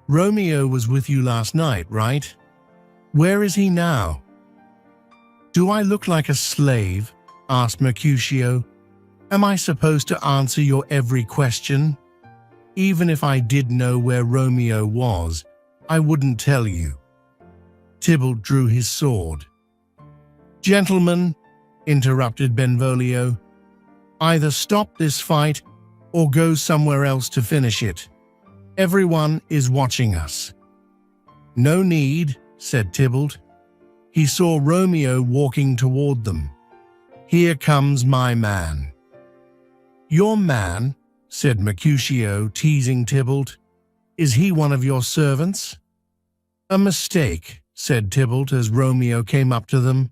Romeo was with you last night, right? Where is he now?" "Do I look like a slave?" asked Mercutio. "Am I supposed to answer your every question? Even if I did know where Romeo was, I wouldn't tell you." Tybalt drew his sword. "Gentlemen," interrupted Benvolio, "either stop this fight or go somewhere else to finish it. Everyone is watching us." "No need," said Tybalt. He saw Romeo walking toward them. "Here comes my man." "Your man?" said Mercutio, teasing Tybalt. "Is he one of your servants?" "A mistake," said Tybalt as Romeo came up to them.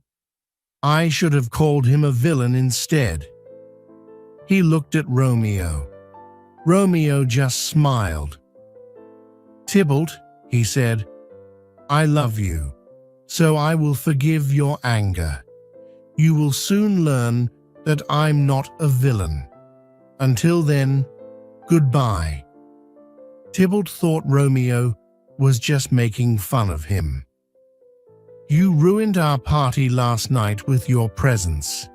"I should have called him a villain instead." He looked at Romeo. Romeo just smiled. "Tybalt," he said, "I love you, so I will forgive your anger. You will soon learn that I'm not a villain. Until then, goodbye." Tybalt thought Romeo was just making fun of him. "You ruined our party last night with your presence.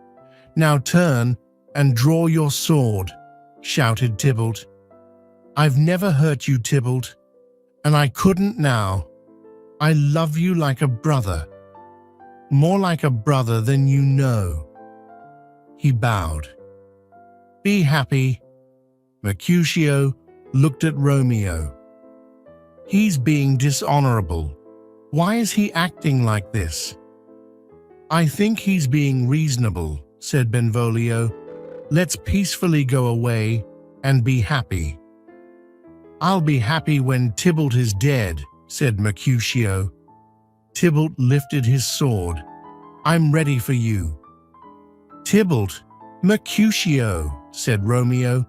Now turn and draw your sword," shouted Tybalt. "I've never hurt you, Tybalt, and I couldn't now. I love you like a brother. More like a brother than you know." He bowed. "Be happy." Mercutio looked at Romeo. "He's being dishonorable. Why is he acting like this?" "I think he's being reasonable," said Benvolio. "Let's peacefully go away and be happy." "I'll be happy when Tybalt is dead," said Mercutio. Tybalt lifted his sword. "I'm ready for you." "Tybalt, Mercutio," said Romeo.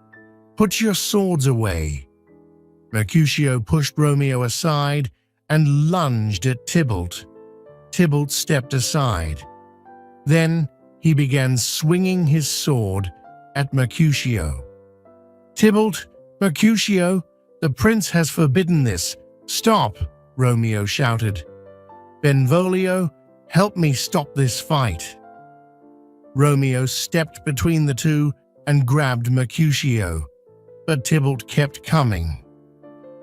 "Put your swords away." Mercutio pushed Romeo aside and lunged at Tybalt. Tybalt stepped aside. Then he began swinging his sword at Mercutio. "Tybalt, Mercutio, the prince has forbidden this. Stop!" Romeo shouted. "Benvolio, help me stop this fight." Romeo stepped between the two and grabbed Mercutio, but Tybalt kept coming.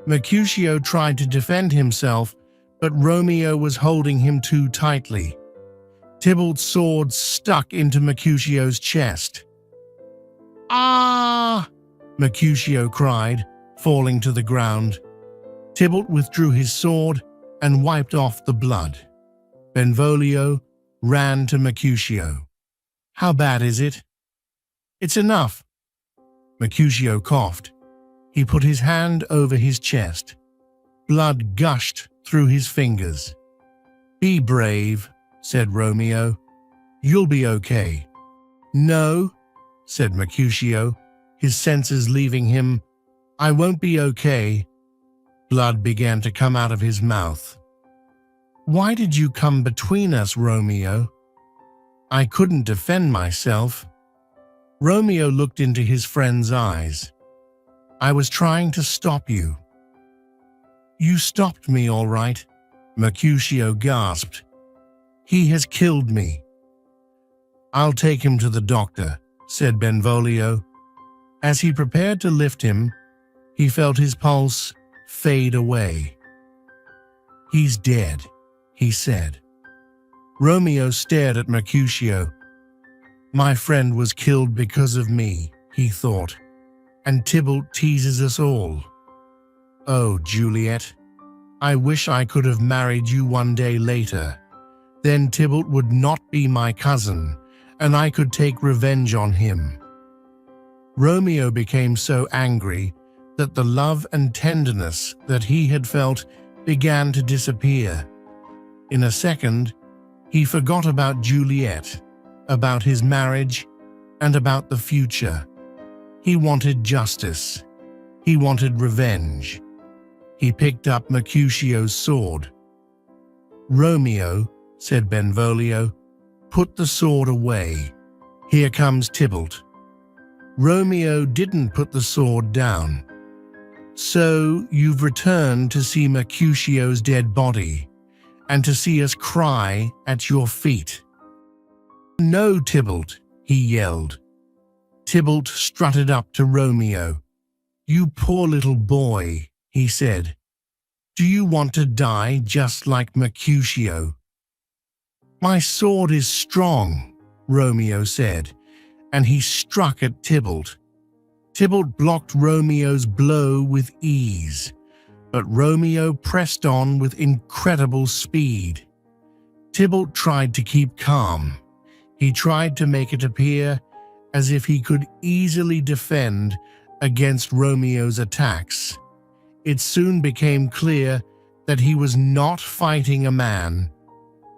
Mercutio tried to defend himself, but Romeo was holding him too tightly. Tybalt's sword stuck into Mercutio's chest. "Ah!" Mercutio cried, falling to the ground. Tybalt withdrew his sword and wiped off the blood. Benvolio ran to Mercutio. "How bad is it?" "It's enough." Mercutio coughed. He put his hand over his chest. Blood gushed through his fingers. "Be brave," said Romeo. "You'll be okay." "No," said Mercutio, his senses leaving him. "I won't be okay." Blood began to come out of his mouth. "Why did you come between us, Romeo?" "I couldn't defend myself." Romeo looked into his friend's eyes. "I was trying to stop you." "You stopped me, all right," Mercutio gasped. "He has killed me." "I'll take him to the doctor," said Benvolio. As he prepared to lift him, he felt his pulse fade away. "He's dead," he said. Romeo stared at Mercutio. "My friend was killed because of me," he thought, "and Tybalt teases us all. Oh, Juliet, I wish I could have married you one day later. Then Tybalt would not be my cousin, and I could take revenge on him." Romeo became so angry that the love and tenderness that he had felt began to disappear. In a second, he forgot about Juliet, about his marriage, and about the future. He wanted justice. He wanted revenge. He picked up Mercutio's sword. "Romeo," said Benvolio, "put the sword away. Here comes Tybalt." Romeo didn't put the sword down. "So you've returned to see Mercutio's dead body, and to see us cry at your feet." "No, Tybalt," he yelled. Tybalt strutted up to Romeo. "You poor little boy," he said. "Do you want to die just like Mercutio?" "My sword is strong," Romeo said, and he struck at Tybalt. Tybalt blocked Romeo's blow with ease, but Romeo pressed on with incredible speed. Tybalt tried to keep calm. He tried to make it appear as if he could easily defend against Romeo's attacks. It soon became clear that he was not fighting a man,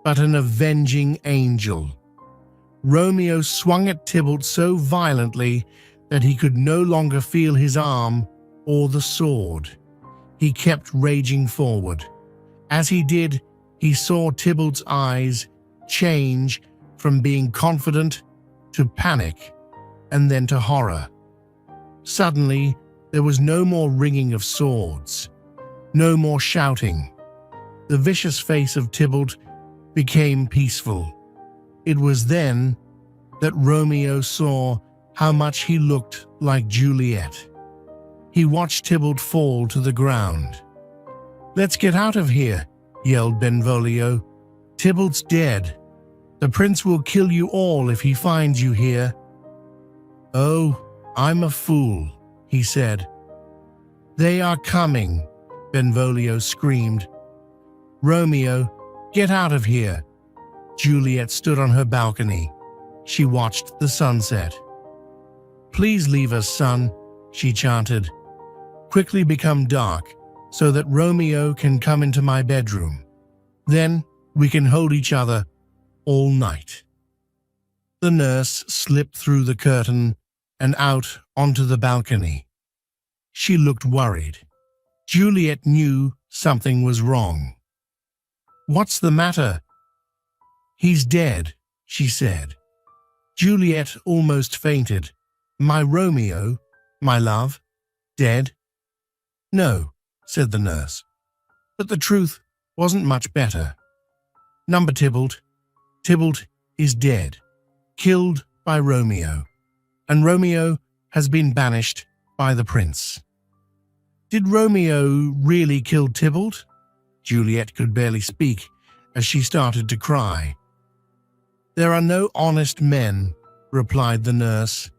but an avenging angel. Romeo swung at Tybalt so violently that he could no longer feel his arm or the sword. He kept raging forward. As he did, he saw Tybalt's eyes change from being confident to panic and then to horror. Suddenly, there was no more ringing of swords, no more shouting. The vicious face of Tybalt became peaceful. It was then that Romeo saw how much he looked like Juliet. He watched Tybalt fall to the ground. "Let's get out of here," yelled Benvolio. "Tybalt's dead. The prince will kill you all if he finds you here." "Oh, I'm a fool," he said. "They are coming," Benvolio screamed. "Romeo, get out of here." Juliet stood on her balcony. She watched the sunset. "Please leave us, son," she chanted. "Quickly become dark so that Romeo can come into my bedroom. Then we can hold each other all night." The nurse slipped through the curtain and out onto the balcony. She looked worried. Juliet knew something was wrong. "What's the matter?" "He's dead," she said. Juliet almost fainted. "My Romeo, my love, dead?" "No," said the nurse. But the truth wasn't much better. "Number Tybalt. Tybalt is dead, killed by Romeo, and Romeo has been banished by the prince." "Did Romeo really kill Tybalt?" Juliet could barely speak as she started to cry. "There are no honest men," replied the nurse.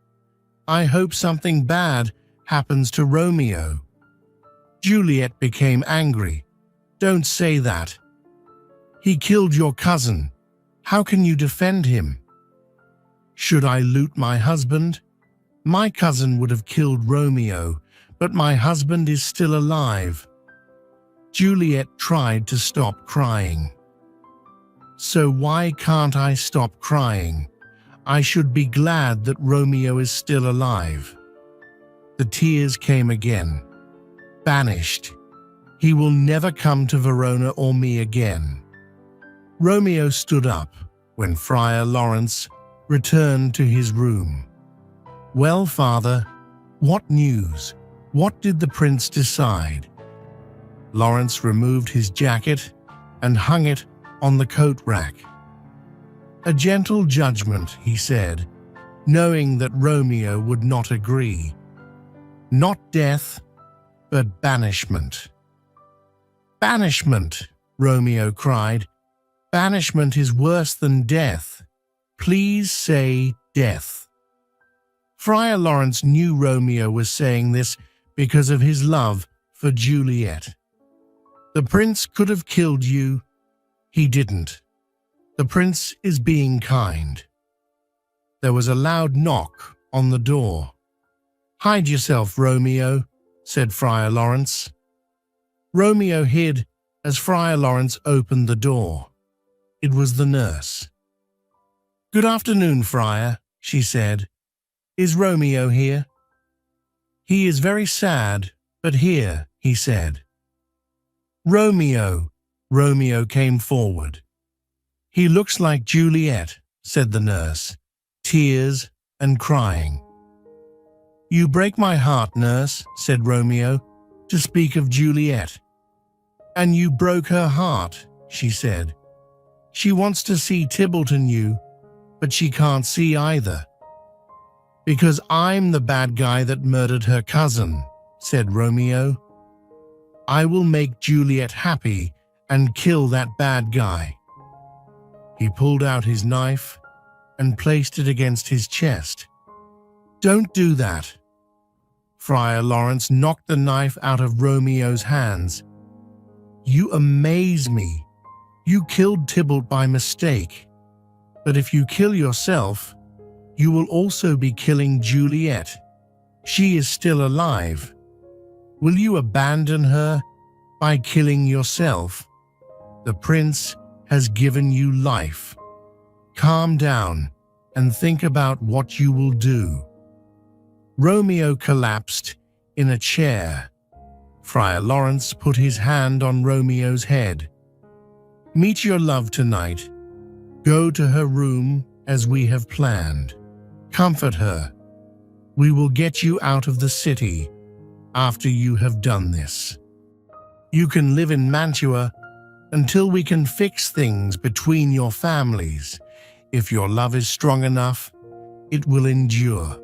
"I hope something bad happens to Romeo." Juliet became angry. "Don't say that. He killed your cousin. How can you defend him?" "Should I loot my husband? My cousin would have killed Romeo, but my husband is still alive." Juliet tried to stop crying. "So why can't I stop crying? I should be glad that Romeo is still alive." The tears came again. "Banished. He will never come to Verona or me again." Romeo stood up when Friar Lawrence returned to his room. "Well, father, what news? What did the prince decide?" Lawrence removed his jacket and hung it on the coat rack. "A gentle judgment," he said, knowing that Romeo would not agree. "Not death, but banishment." "Banishment!" Romeo cried. "Banishment is worse than death. Please say death." Friar Lawrence knew Romeo was saying this because of his love for Juliet. "The prince could have killed you. He didn't. The prince is being kind." There was a loud knock on the door. "Hide yourself, Romeo," said Friar Lawrence. Romeo hid as Friar Lawrence opened the door. It was the nurse. "Good afternoon, Friar," she said. "Is Romeo here?" "He is very sad, but here," he said. "Romeo." Romeo came forward. "He looks like Juliet," said the nurse, tears and crying. "You break my heart, nurse," said Romeo, "to speak of Juliet." "And you broke her heart," she said. "She wants to see Tybalt and you, but she can't see either." "Because I'm the bad guy that murdered her cousin," said Romeo. "I will make Juliet happy and kill that bad guy." He pulled out his knife and placed it against his chest. "Don't do that." Friar Lawrence knocked the knife out of Romeo's hands. "You amaze me. You killed Tybalt by mistake. But if you kill yourself, you will also be killing Juliet. She is still alive. Will you abandon her by killing yourself? The prince has given you life. Calm down and think about what you will do." Romeo collapsed in a chair. Friar Lawrence put his hand on Romeo's head. "Meet your love tonight. Go to her room as we have planned. Comfort her. We will get you out of the city after you have done this. You can live in Mantua until we can fix things between your families. If your love is strong enough, it will endure."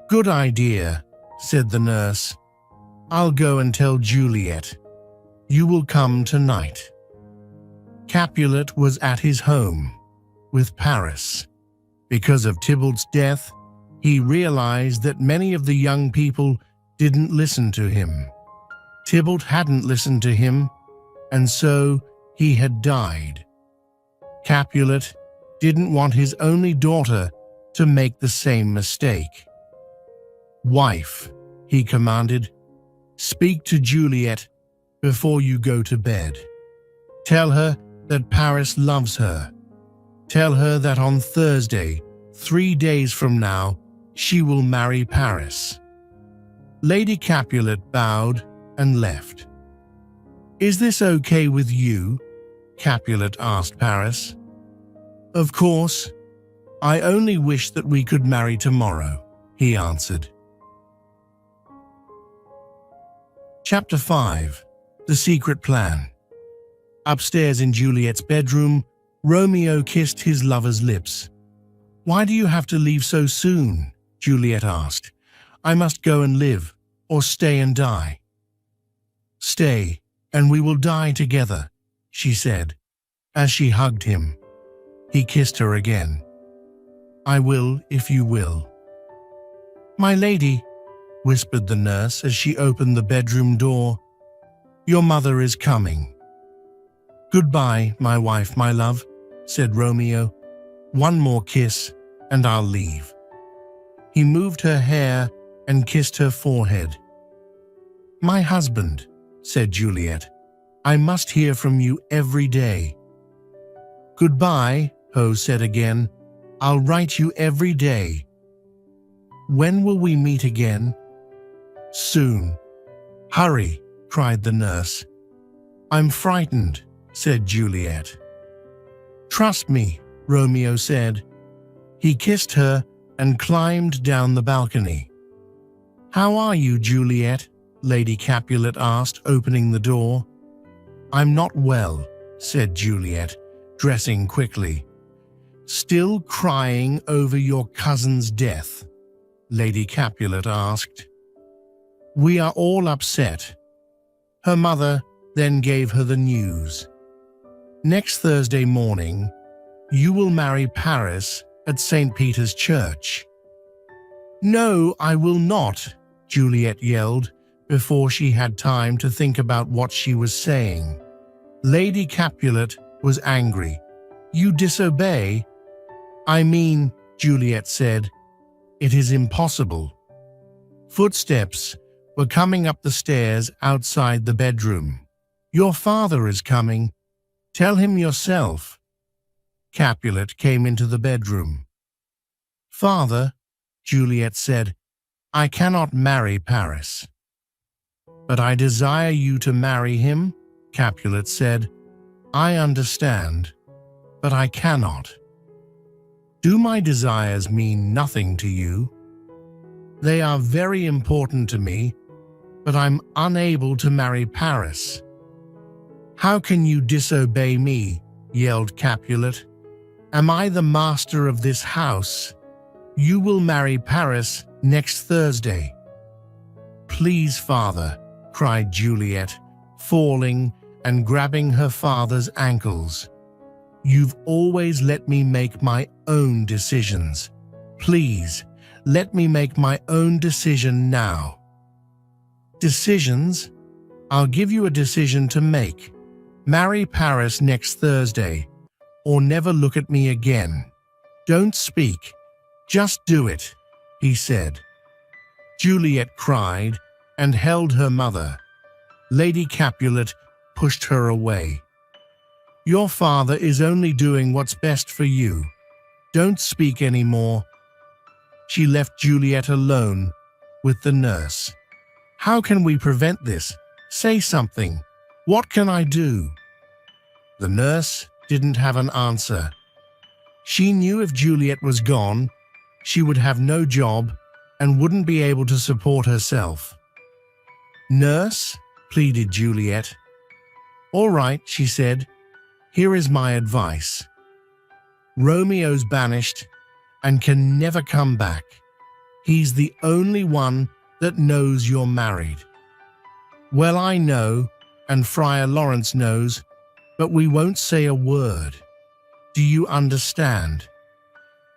"Good idea," said the nurse. "I'll go and tell Juliet. You will come tonight." Capulet was at his home with Paris. Because of Tybalt's death, he realized that many of the young people didn't listen to him. Tybalt hadn't listened to him, and so he had died. Capulet didn't want his only daughter to make the same mistake. "Wife," he commanded, "speak to Juliet before you go to bed. Tell her that Paris loves her. Tell her that on Thursday, 3 days from now, she will marry Paris." Lady Capulet bowed and left. "Is this okay with you?" Capulet asked Paris. "Of course. I only wish that we could marry tomorrow," he answered. Chapter 5. The Secret Plan. Upstairs in Juliet's bedroom, Romeo kissed his lover's lips. "Why do you have to leave so soon?" Juliet asked. "I must go and live, or stay and die." "Stay, and we will die together," she said, as she hugged him. He kissed her again. "I will if you will." "My lady," whispered the nurse as she opened the bedroom door, "your mother is coming." "Goodbye, my wife, my love," said Romeo. "One more kiss, and I'll leave." He moved her hair and kissed her forehead. "My husband," said Juliet, "I must hear from you every day." "Goodbye," Ho said again. "I'll write you every day." "When will we meet again?" "Soon." "Hurry," cried the nurse. "I'm frightened," said Juliet. "Trust me," Romeo said. He kissed her and climbed down the balcony. "How are you, Juliet?" Lady Capulet asked, opening the door. "I'm not well," said Juliet, dressing quickly. "Still crying over your cousin's death?" Lady Capulet asked. "We are all upset." Her mother then gave her the news. "Next Thursday morning, you will marry Paris at St. Peter's Church." "No, I will not," Juliet yelled before she had time to think about what she was saying. Lady Capulet was angry. "You disobey?" "I mean," Juliet said, "it is impossible." Footsteps were coming up the stairs outside the bedroom. "Your father is coming. Tell him yourself." Capulet came into the bedroom. "Father," Juliet said, "I cannot marry Paris." "But I desire you to marry him," Capulet said. "I understand, but I cannot." "Do my desires mean nothing to you?" "They are very important to me, but I'm unable to marry Paris." "How can you disobey me?" yelled Capulet. "Am I the master of this house? You will marry Paris next Thursday." "Please, father," cried Juliet, falling and grabbing her father's ankles. "You've always let me make my own decisions. Please, let me make my own decision now." "Decisions? I'll give you a decision to make. Marry Paris next Thursday, or never look at me again. Don't speak. Just do it," he said. Juliet cried and held her mother. Lady Capulet pushed her away. "Your father is only doing what's best for you. Don't speak anymore." She left Juliet alone with the nurse. "How can we prevent this? Say something. What can I do?" The nurse didn't have an answer. She knew if Juliet was gone, she would have no job and wouldn't be able to support herself. "Nurse," pleaded Juliet. "All right," she said. "Here is my advice. Romeo's banished and can never come back. He's the only one that knows you're married. Well, I know, and Friar Lawrence knows, but we won't say a word. Do you understand?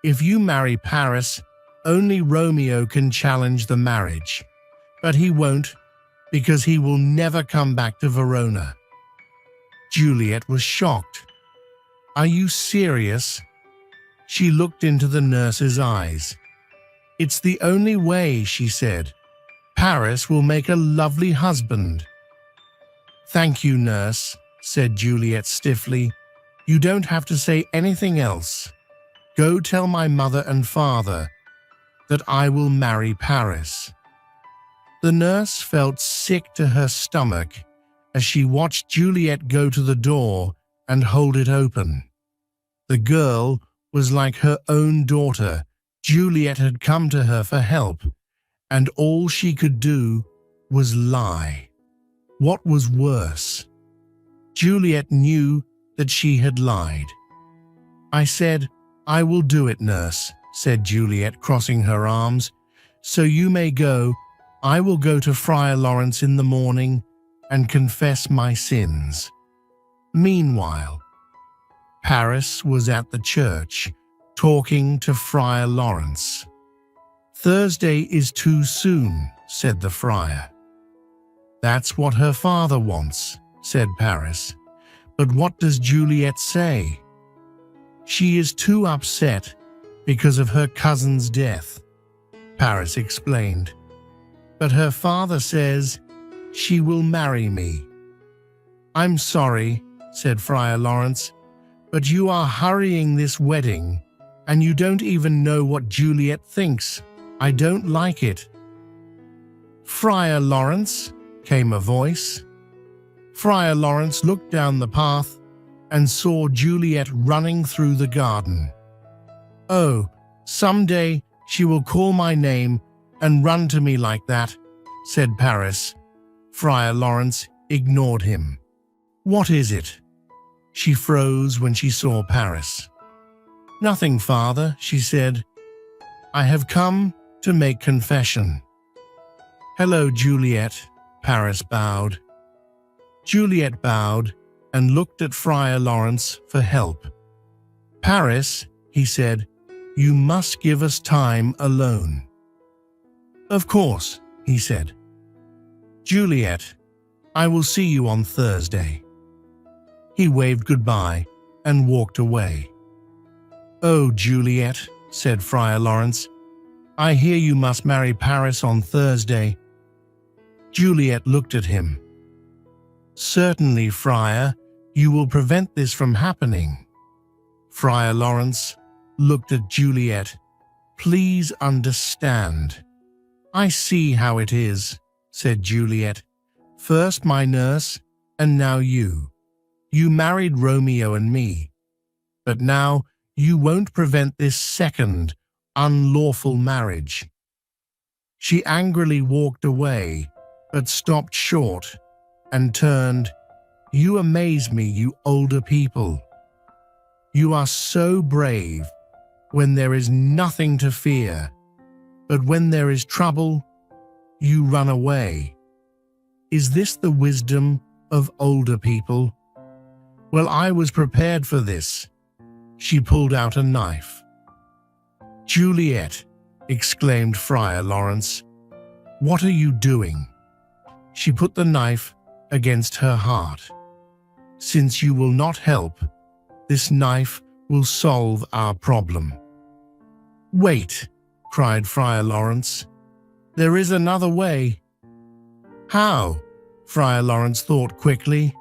If you marry Paris, only Romeo can challenge the marriage, but he won't, because he will never come back to Verona." Juliet was shocked. "Are you serious?" She looked into the nurse's eyes. "It's the only way," she said. "Paris will make a lovely husband." "Thank you, nurse," said Juliet stiffly. "You don't have to say anything else. Go tell my mother and father that I will marry Paris." The nurse felt sick to her stomach as she watched Juliet go to the door and hold it open. The girl was like her own daughter. Juliet had come to her for help, and all she could do was lie. What was worse? Juliet knew that she had lied. "I said, I will do it, nurse," said Juliet, crossing her arms. "So you may go. I will go to Friar Lawrence in the morning and confess my sins." Meanwhile, Paris was at the church, talking to Friar Lawrence. "Thursday is too soon," said the friar. "That's what her father wants," said Paris. "But what does Juliet say?" "She is too upset because of her cousin's death," Paris explained. "But her father says she will marry me." "I'm sorry," said Friar Lawrence, "but you are hurrying this wedding, and you don't even know what Juliet thinks. I don't like it." "Friar Lawrence," came a voice. Friar Lawrence looked down the path and saw Juliet running through the garden. "Oh, someday she will call my name and run to me like that," said Paris. Friar Lawrence ignored him. "What is it?" She froze when she saw Paris. "Nothing, father," she said. "I have come to make confession." "Hello, Juliet," Paris bowed. Juliet bowed and looked at Friar Lawrence for help. "Paris," he said, "you must give us time alone." "Of course," he said. "Juliet, I will see you on Thursday." He waved goodbye and walked away. "Oh, Juliet," said Friar Lawrence, I hear you must marry Paris on Thursday. Juliet looked at him. Certainly, Friar, you will prevent this from happening. Friar Lawrence looked at Juliet. Please understand. I see how it is, said Juliet. First my nurse, and now you. You married Romeo and me. But now you won't prevent this second, unlawful marriage. She angrily walked away, but stopped short and turned. You amaze me, you older people. You are so brave when there is nothing to fear, but when there is trouble, you run away. Is this the wisdom of older people? Well, I was prepared for this. She pulled out a knife. Juliet, exclaimed Friar Lawrence, what are you doing? She put the knife against her heart. Since you will not help, this knife will solve our problem. Wait, cried Friar Lawrence. There is another way. How? Friar Lawrence thought quickly.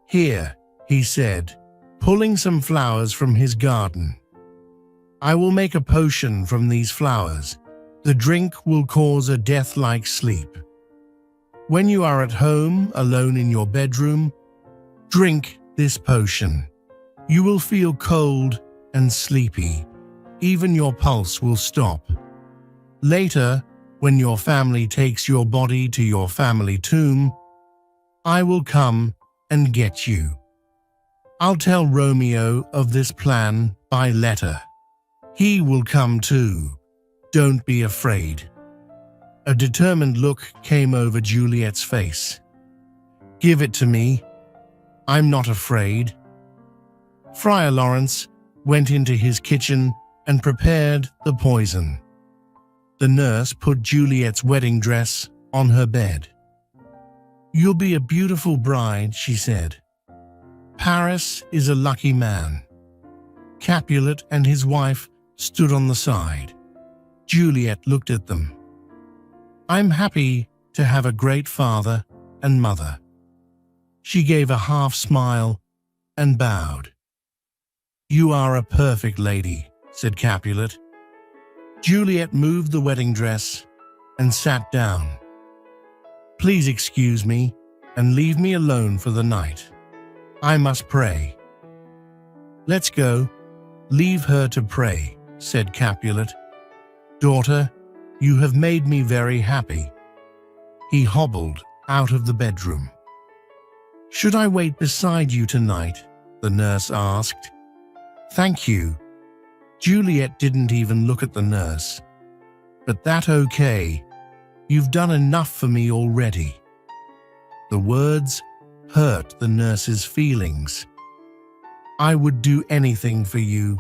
Here, he said, pulling some flowers from his garden. I will make a potion from these flowers. The drink will cause a death-like sleep. When you are at home, alone in your bedroom, drink this potion. You will feel cold and sleepy. Even your pulse will stop. Later, when your family takes your body to your family tomb, I will come and get you. I'll tell Romeo of this plan by letter. He will come too. Don't be afraid. A determined look came over Juliet's face. Give it to me. I'm not afraid. Friar Lawrence went into his kitchen and prepared the poison. The nurse put Juliet's wedding dress on her bed. You'll be a beautiful bride, she said. Paris is a lucky man. Capulet and his wife stood on the side. Juliet looked at them. I'm happy to have a great father and mother. She gave a half smile and bowed. You are a perfect lady, said Capulet. Juliet moved the wedding dress and sat down. Please excuse me and leave me alone for the night. I must pray. Let's go. Leave her to pray, said Capulet. Daughter, you have made me very happy. He hobbled out of the bedroom. Should I wait beside you tonight? The nurse asked. Thank you. Juliet didn't even look at the nurse. But that's okay. You've done enough for me already. The words hurt the nurse's feelings. I would do anything for you.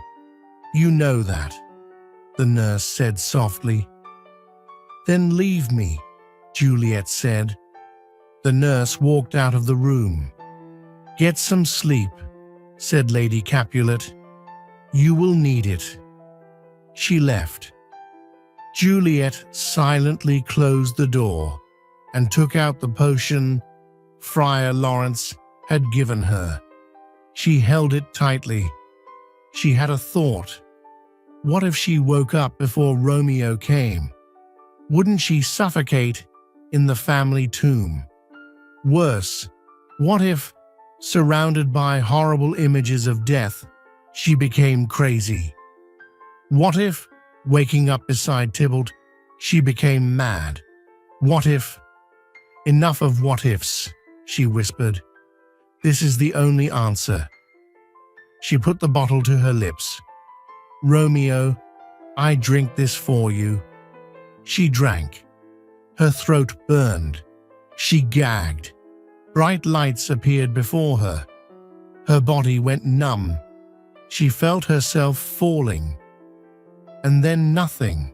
You know that, the nurse said softly. Then leave me, Juliet said. The nurse walked out of the room. Get some sleep, said Lady Capulet. You will need it. She left. Juliet silently closed the door and took out the potion Friar Lawrence had given her. She held it tightly. She had a thought. What if she woke up before Romeo came? Wouldn't she suffocate in the family tomb? Worse, what if, surrounded by horrible images of death, she became crazy? What if, waking up beside Tybalt, she became mad? What if— Enough of what ifs, she whispered. This is the only answer. She put the bottle to her lips. Romeo, I drink this for you. She drank. Her throat burned. She gagged. Bright lights appeared before her. Her body went numb. She felt herself falling. And then nothing.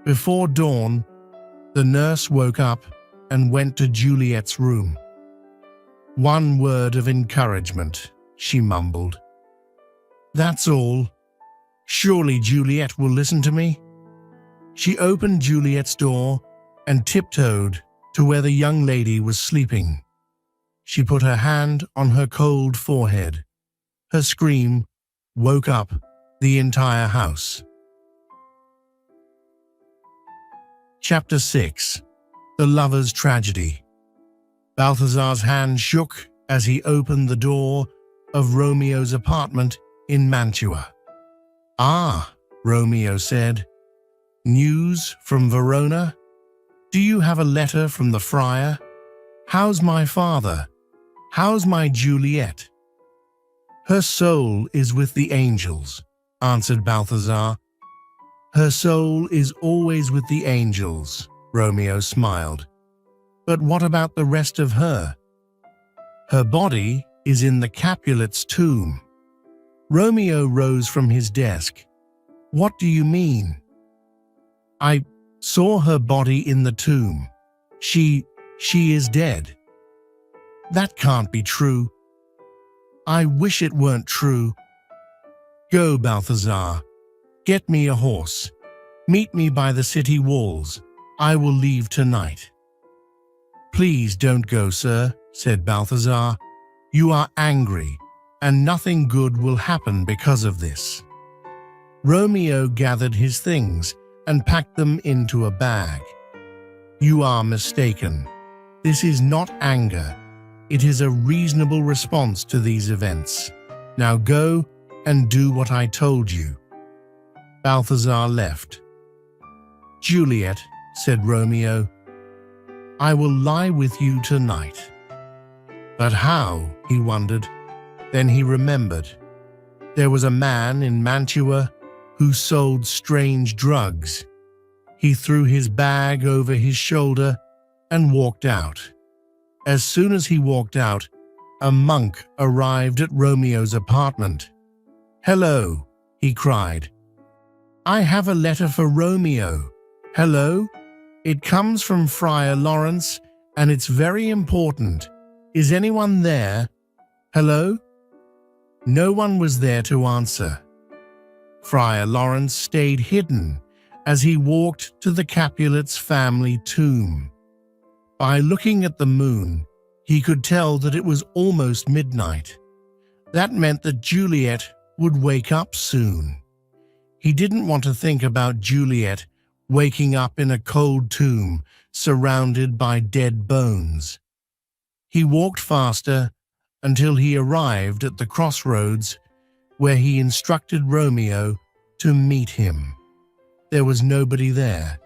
Before dawn, the nurse woke up and went to Juliet's room. One word of encouragement, she mumbled. That's all. Surely Juliet will listen to me? She opened Juliet's door and tiptoed to where the young lady was sleeping. She put her hand on her cold forehead. Her scream woke up the entire house. Chapter 6. The Lover's Tragedy. Balthazar's hand shook as he opened the door of Romeo's apartment in Mantua. "Ah," Romeo said. "News from Verona? Do you have a letter from the friar? How's my father? How's my Juliet?" "Her soul is with the angels," answered Balthazar. "Her soul is always with the angels," Romeo smiled. "But what about the rest of her?" "Her body is in the Capulets' tomb." Romeo rose from his desk. "What do you mean?" "I saw her body in the tomb. She is dead." "That can't be true." "I wish it weren't true." "Go, Balthazar. Get me a horse. Meet me by the city walls. I will leave tonight." "Please don't go, sir," said Balthazar. "You are angry, and nothing good will happen because of this." Romeo gathered his things and packed them into a bag. "You are mistaken. This is not anger. It is a reasonable response to these events. Now go and do what I told you." Balthazar left. "Juliet," said Romeo, "I will lie with you tonight." But how, he wondered. Then he remembered. There was a man in Mantua who sold strange drugs. He threw his bag over his shoulder and walked out. As soon as he walked out, a monk arrived at Romeo's apartment. "Hello," he cried. "I have a letter for Romeo. Hello? It comes from Friar Lawrence, and it's very important. Is anyone there? Hello?" No one was there to answer. Friar Lawrence stayed hidden as he walked to the Capulets' family tomb. By looking at the moon, he could tell that it was almost midnight. That meant that Juliet would wake up soon. He didn't want to think about Juliet waking up in a cold tomb surrounded by dead bones. He walked faster until he arrived at the crossroads where he instructed Romeo to meet him. There was nobody there.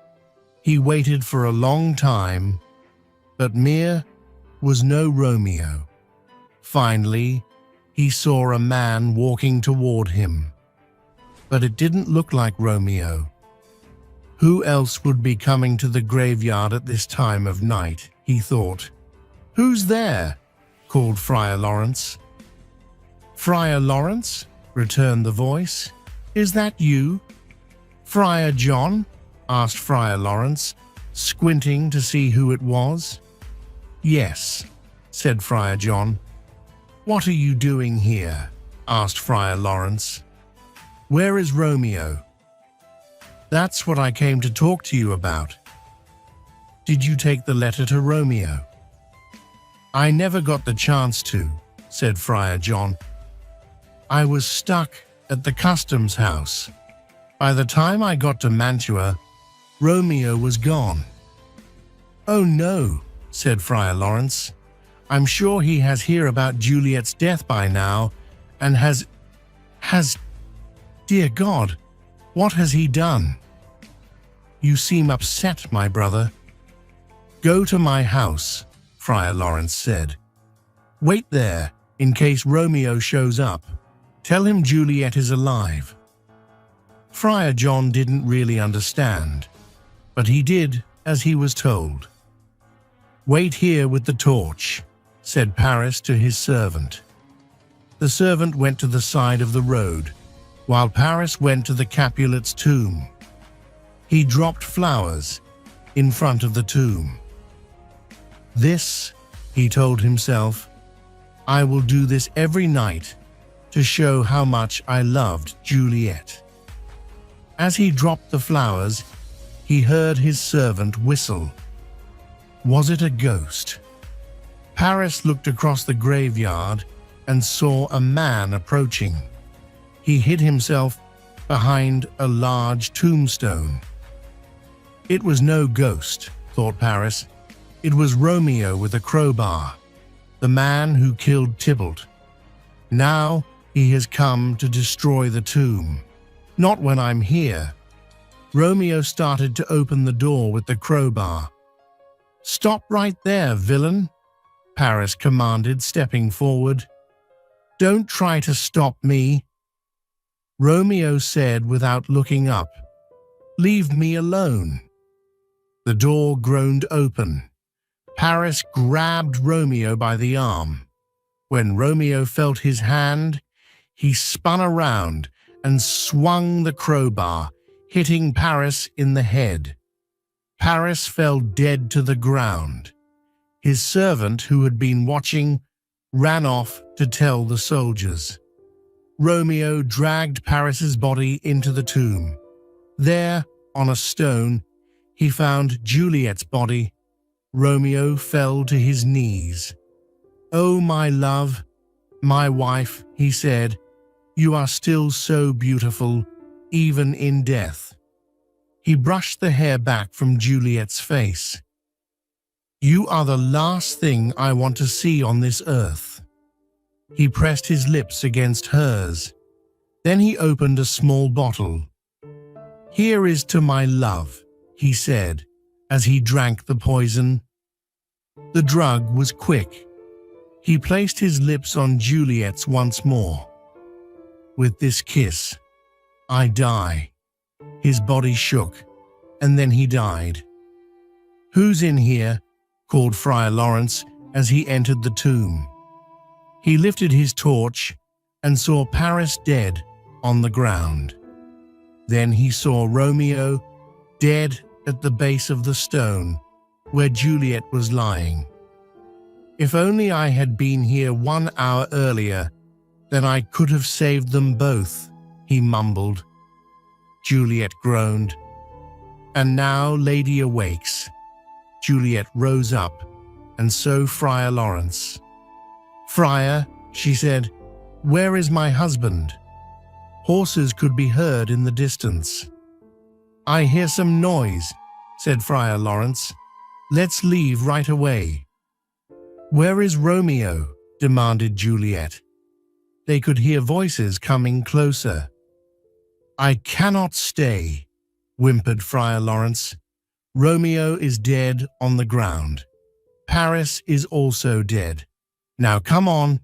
He waited for a long time, but there was no Romeo. Finally, he saw a man walking toward him. But it didn't look like Romeo. Who else would be coming to the graveyard at this time of night, he thought. "Who's there?" called Friar Lawrence. "Friar Lawrence?" returned the voice. "Is that you?" "Friar John?" asked Friar Lawrence, squinting to see who it was. "Yes," said Friar John. "What are you doing here?" asked Friar Lawrence. "Where is Romeo?" "That's what I came to talk to you about." "Did you take the letter to Romeo?" "I never got the chance to," said Friar John. "I was stuck at the customs house. By the time I got to Mantua, Romeo was gone." "Oh no," said Friar Lawrence. "I'm sure he has heard about Juliet's death by now and has... Dear God, what has he done?" "You seem upset, my brother." "Go to my house," Friar Lawrence said. "Wait there in case Romeo shows up. Tell him Juliet is alive." Friar John didn't really understand, but he did as he was told. "Wait here with the torch," said Paris to his servant. The servant went to the side of the road, while Paris went to the Capulets' tomb. He dropped flowers in front of the tomb. "This," he told himself, "I will do this every night to show how much I loved Juliet." As he dropped the flowers, he heard his servant whistle. Was it a ghost? Paris looked across the graveyard and saw a man approaching. He hid himself behind a large tombstone. It was no ghost, thought Paris. It was Romeo with a crowbar, the man who killed Tybalt. Now he has come to destroy the tomb. Not when I'm here. Romeo started to open the door with the crowbar. Stop right there, villain, Paris commanded, stepping forward. Don't try to stop me, Romeo said without looking up. Leave me alone. The door groaned open. Paris grabbed Romeo by the arm. When Romeo felt his hand, he spun around and swung the crowbar, hitting Paris in the head. Paris fell dead to the ground. His servant, who had been watching, ran off to tell the soldiers. Romeo dragged Paris's body into the tomb. There, on a stone, he found Juliet's body. Romeo fell to his knees. "Oh, my love, my wife," he said, "you are still so beautiful, even in death." He brushed the hair back from Juliet's face. "You are the last thing I want to see on this earth." He pressed his lips against hers. Then he opened a small bottle. "Here is to my love," he said, as he drank the poison. The drug was quick. He placed his lips on Juliet's once more. "With this kiss, I die." His body shook, and then he died. "Who's in here?" called Friar Lawrence as he entered the tomb. He lifted his torch and saw Paris dead on the ground. Then he saw Romeo dead at the base of the stone where Juliet was lying. "If only I had been here 1 hour earlier, then I could have saved them both," he mumbled. Juliet groaned. "And now Lady awakes." Juliet rose up, and so Friar Lawrence. "Friar," she said, "where is my husband?" Horses could be heard in the distance. "I hear some noise," said Friar Lawrence. "Let's leave right away." "Where is Romeo?" demanded Juliet. They could hear voices coming closer. "I cannot stay," whimpered Friar Lawrence. "Romeo is dead on the ground. Paris is also dead. Now come on."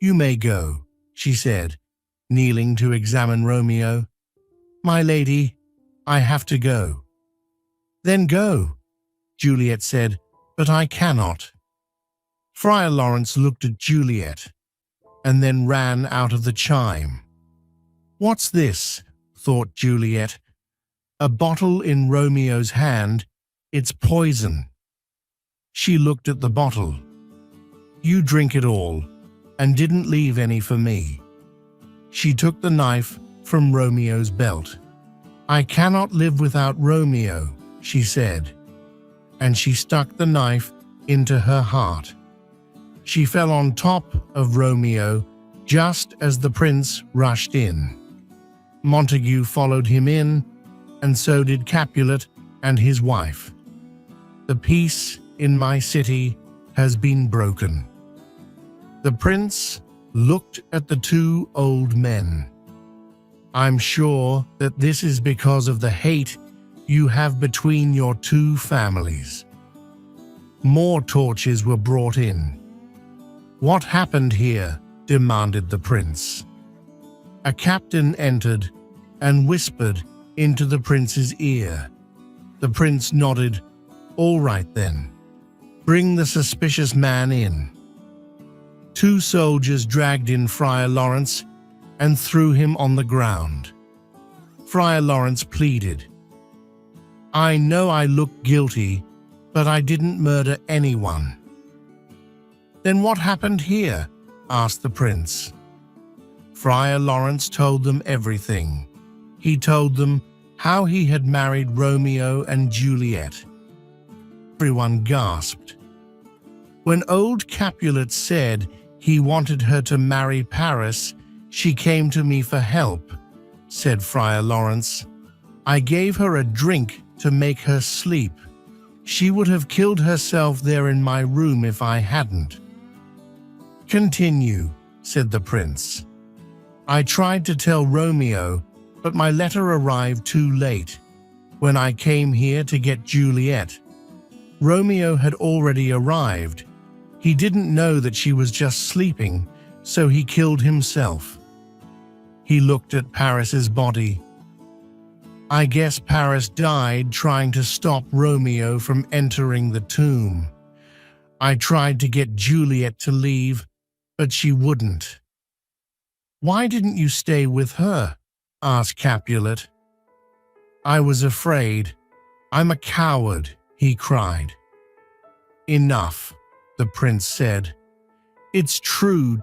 "You may go," she said, kneeling to examine Romeo. "My lady, I have to go." "Then go," Juliet said, "but I cannot." Friar Lawrence looked at Juliet, and then ran out of the chime. "What's this?" thought Juliet. "A bottle in Romeo's hand. It's poison." She looked at the bottle. "You drink it all, and didn't leave any for me." She took the knife from Romeo's belt. "I cannot live without Romeo," she said, and she stuck the knife into her heart. She fell on top of Romeo just as the prince rushed in. Montague followed him in, and so did Capulet and his wife. The peace in my city has been broken. The prince looked at the two old men. "I'm sure that this is because of the hate you have between your two families." More torches were brought in. "What happened here?" demanded the prince. A captain entered and whispered into the prince's ear. The prince nodded. "All right then. Bring the suspicious man in." 2 soldiers dragged in Friar Lawrence and threw him on the ground. Friar Lawrence pleaded, "I know I look guilty, but I didn't murder anyone." "Then what happened here?" asked the prince. Friar Lawrence told them everything. He told them how he had married Romeo and Juliet. Everyone gasped. When old Capulet said he wanted her to marry Paris, she came to me for help, said Friar Lawrence. I gave her a drink to make her sleep. She would have killed herself there in my room if I hadn't. Continue, said the prince. I tried to tell Romeo, but my letter arrived too late. When I came here to get Juliet, Romeo had already arrived. He didn't know that she was just sleeping, so he killed himself. He looked at Paris's body. I guess Paris died trying to stop Romeo from entering the tomb. I tried to get Juliet to leave, but she wouldn't. Why didn't you stay with her? Asked Capulet. I was afraid. I'm a coward, he cried. Enough, the prince said. It's true.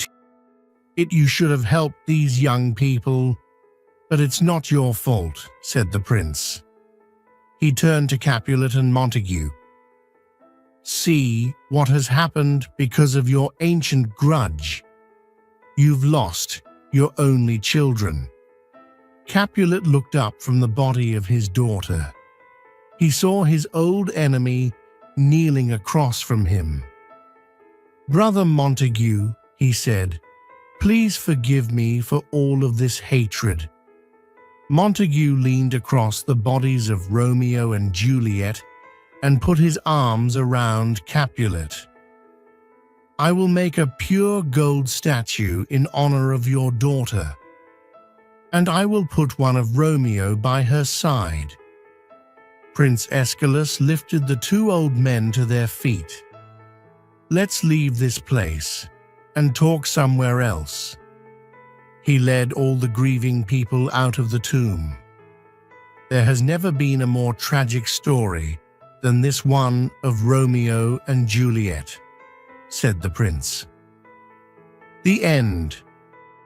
You should have helped these young people. But it's not your fault, said the prince. He turned to Capulet and Montague. See what has happened because of your ancient grudge. You've lost your only children. Capulet looked up from the body of his daughter. He saw his old enemy kneeling across from him. Brother Montague, he said, please forgive me for all of this hatred. Montague leaned across the bodies of Romeo and Juliet and put his arms around Capulet. I will make a pure gold statue in honor of your daughter, and I will put one of Romeo by her side. Prince Aeschylus lifted the two old men to their feet. Let's leave this place and talk somewhere else. He led all the grieving people out of the tomb. There has never been a more tragic story than this one of Romeo and Juliet, said the prince. The end.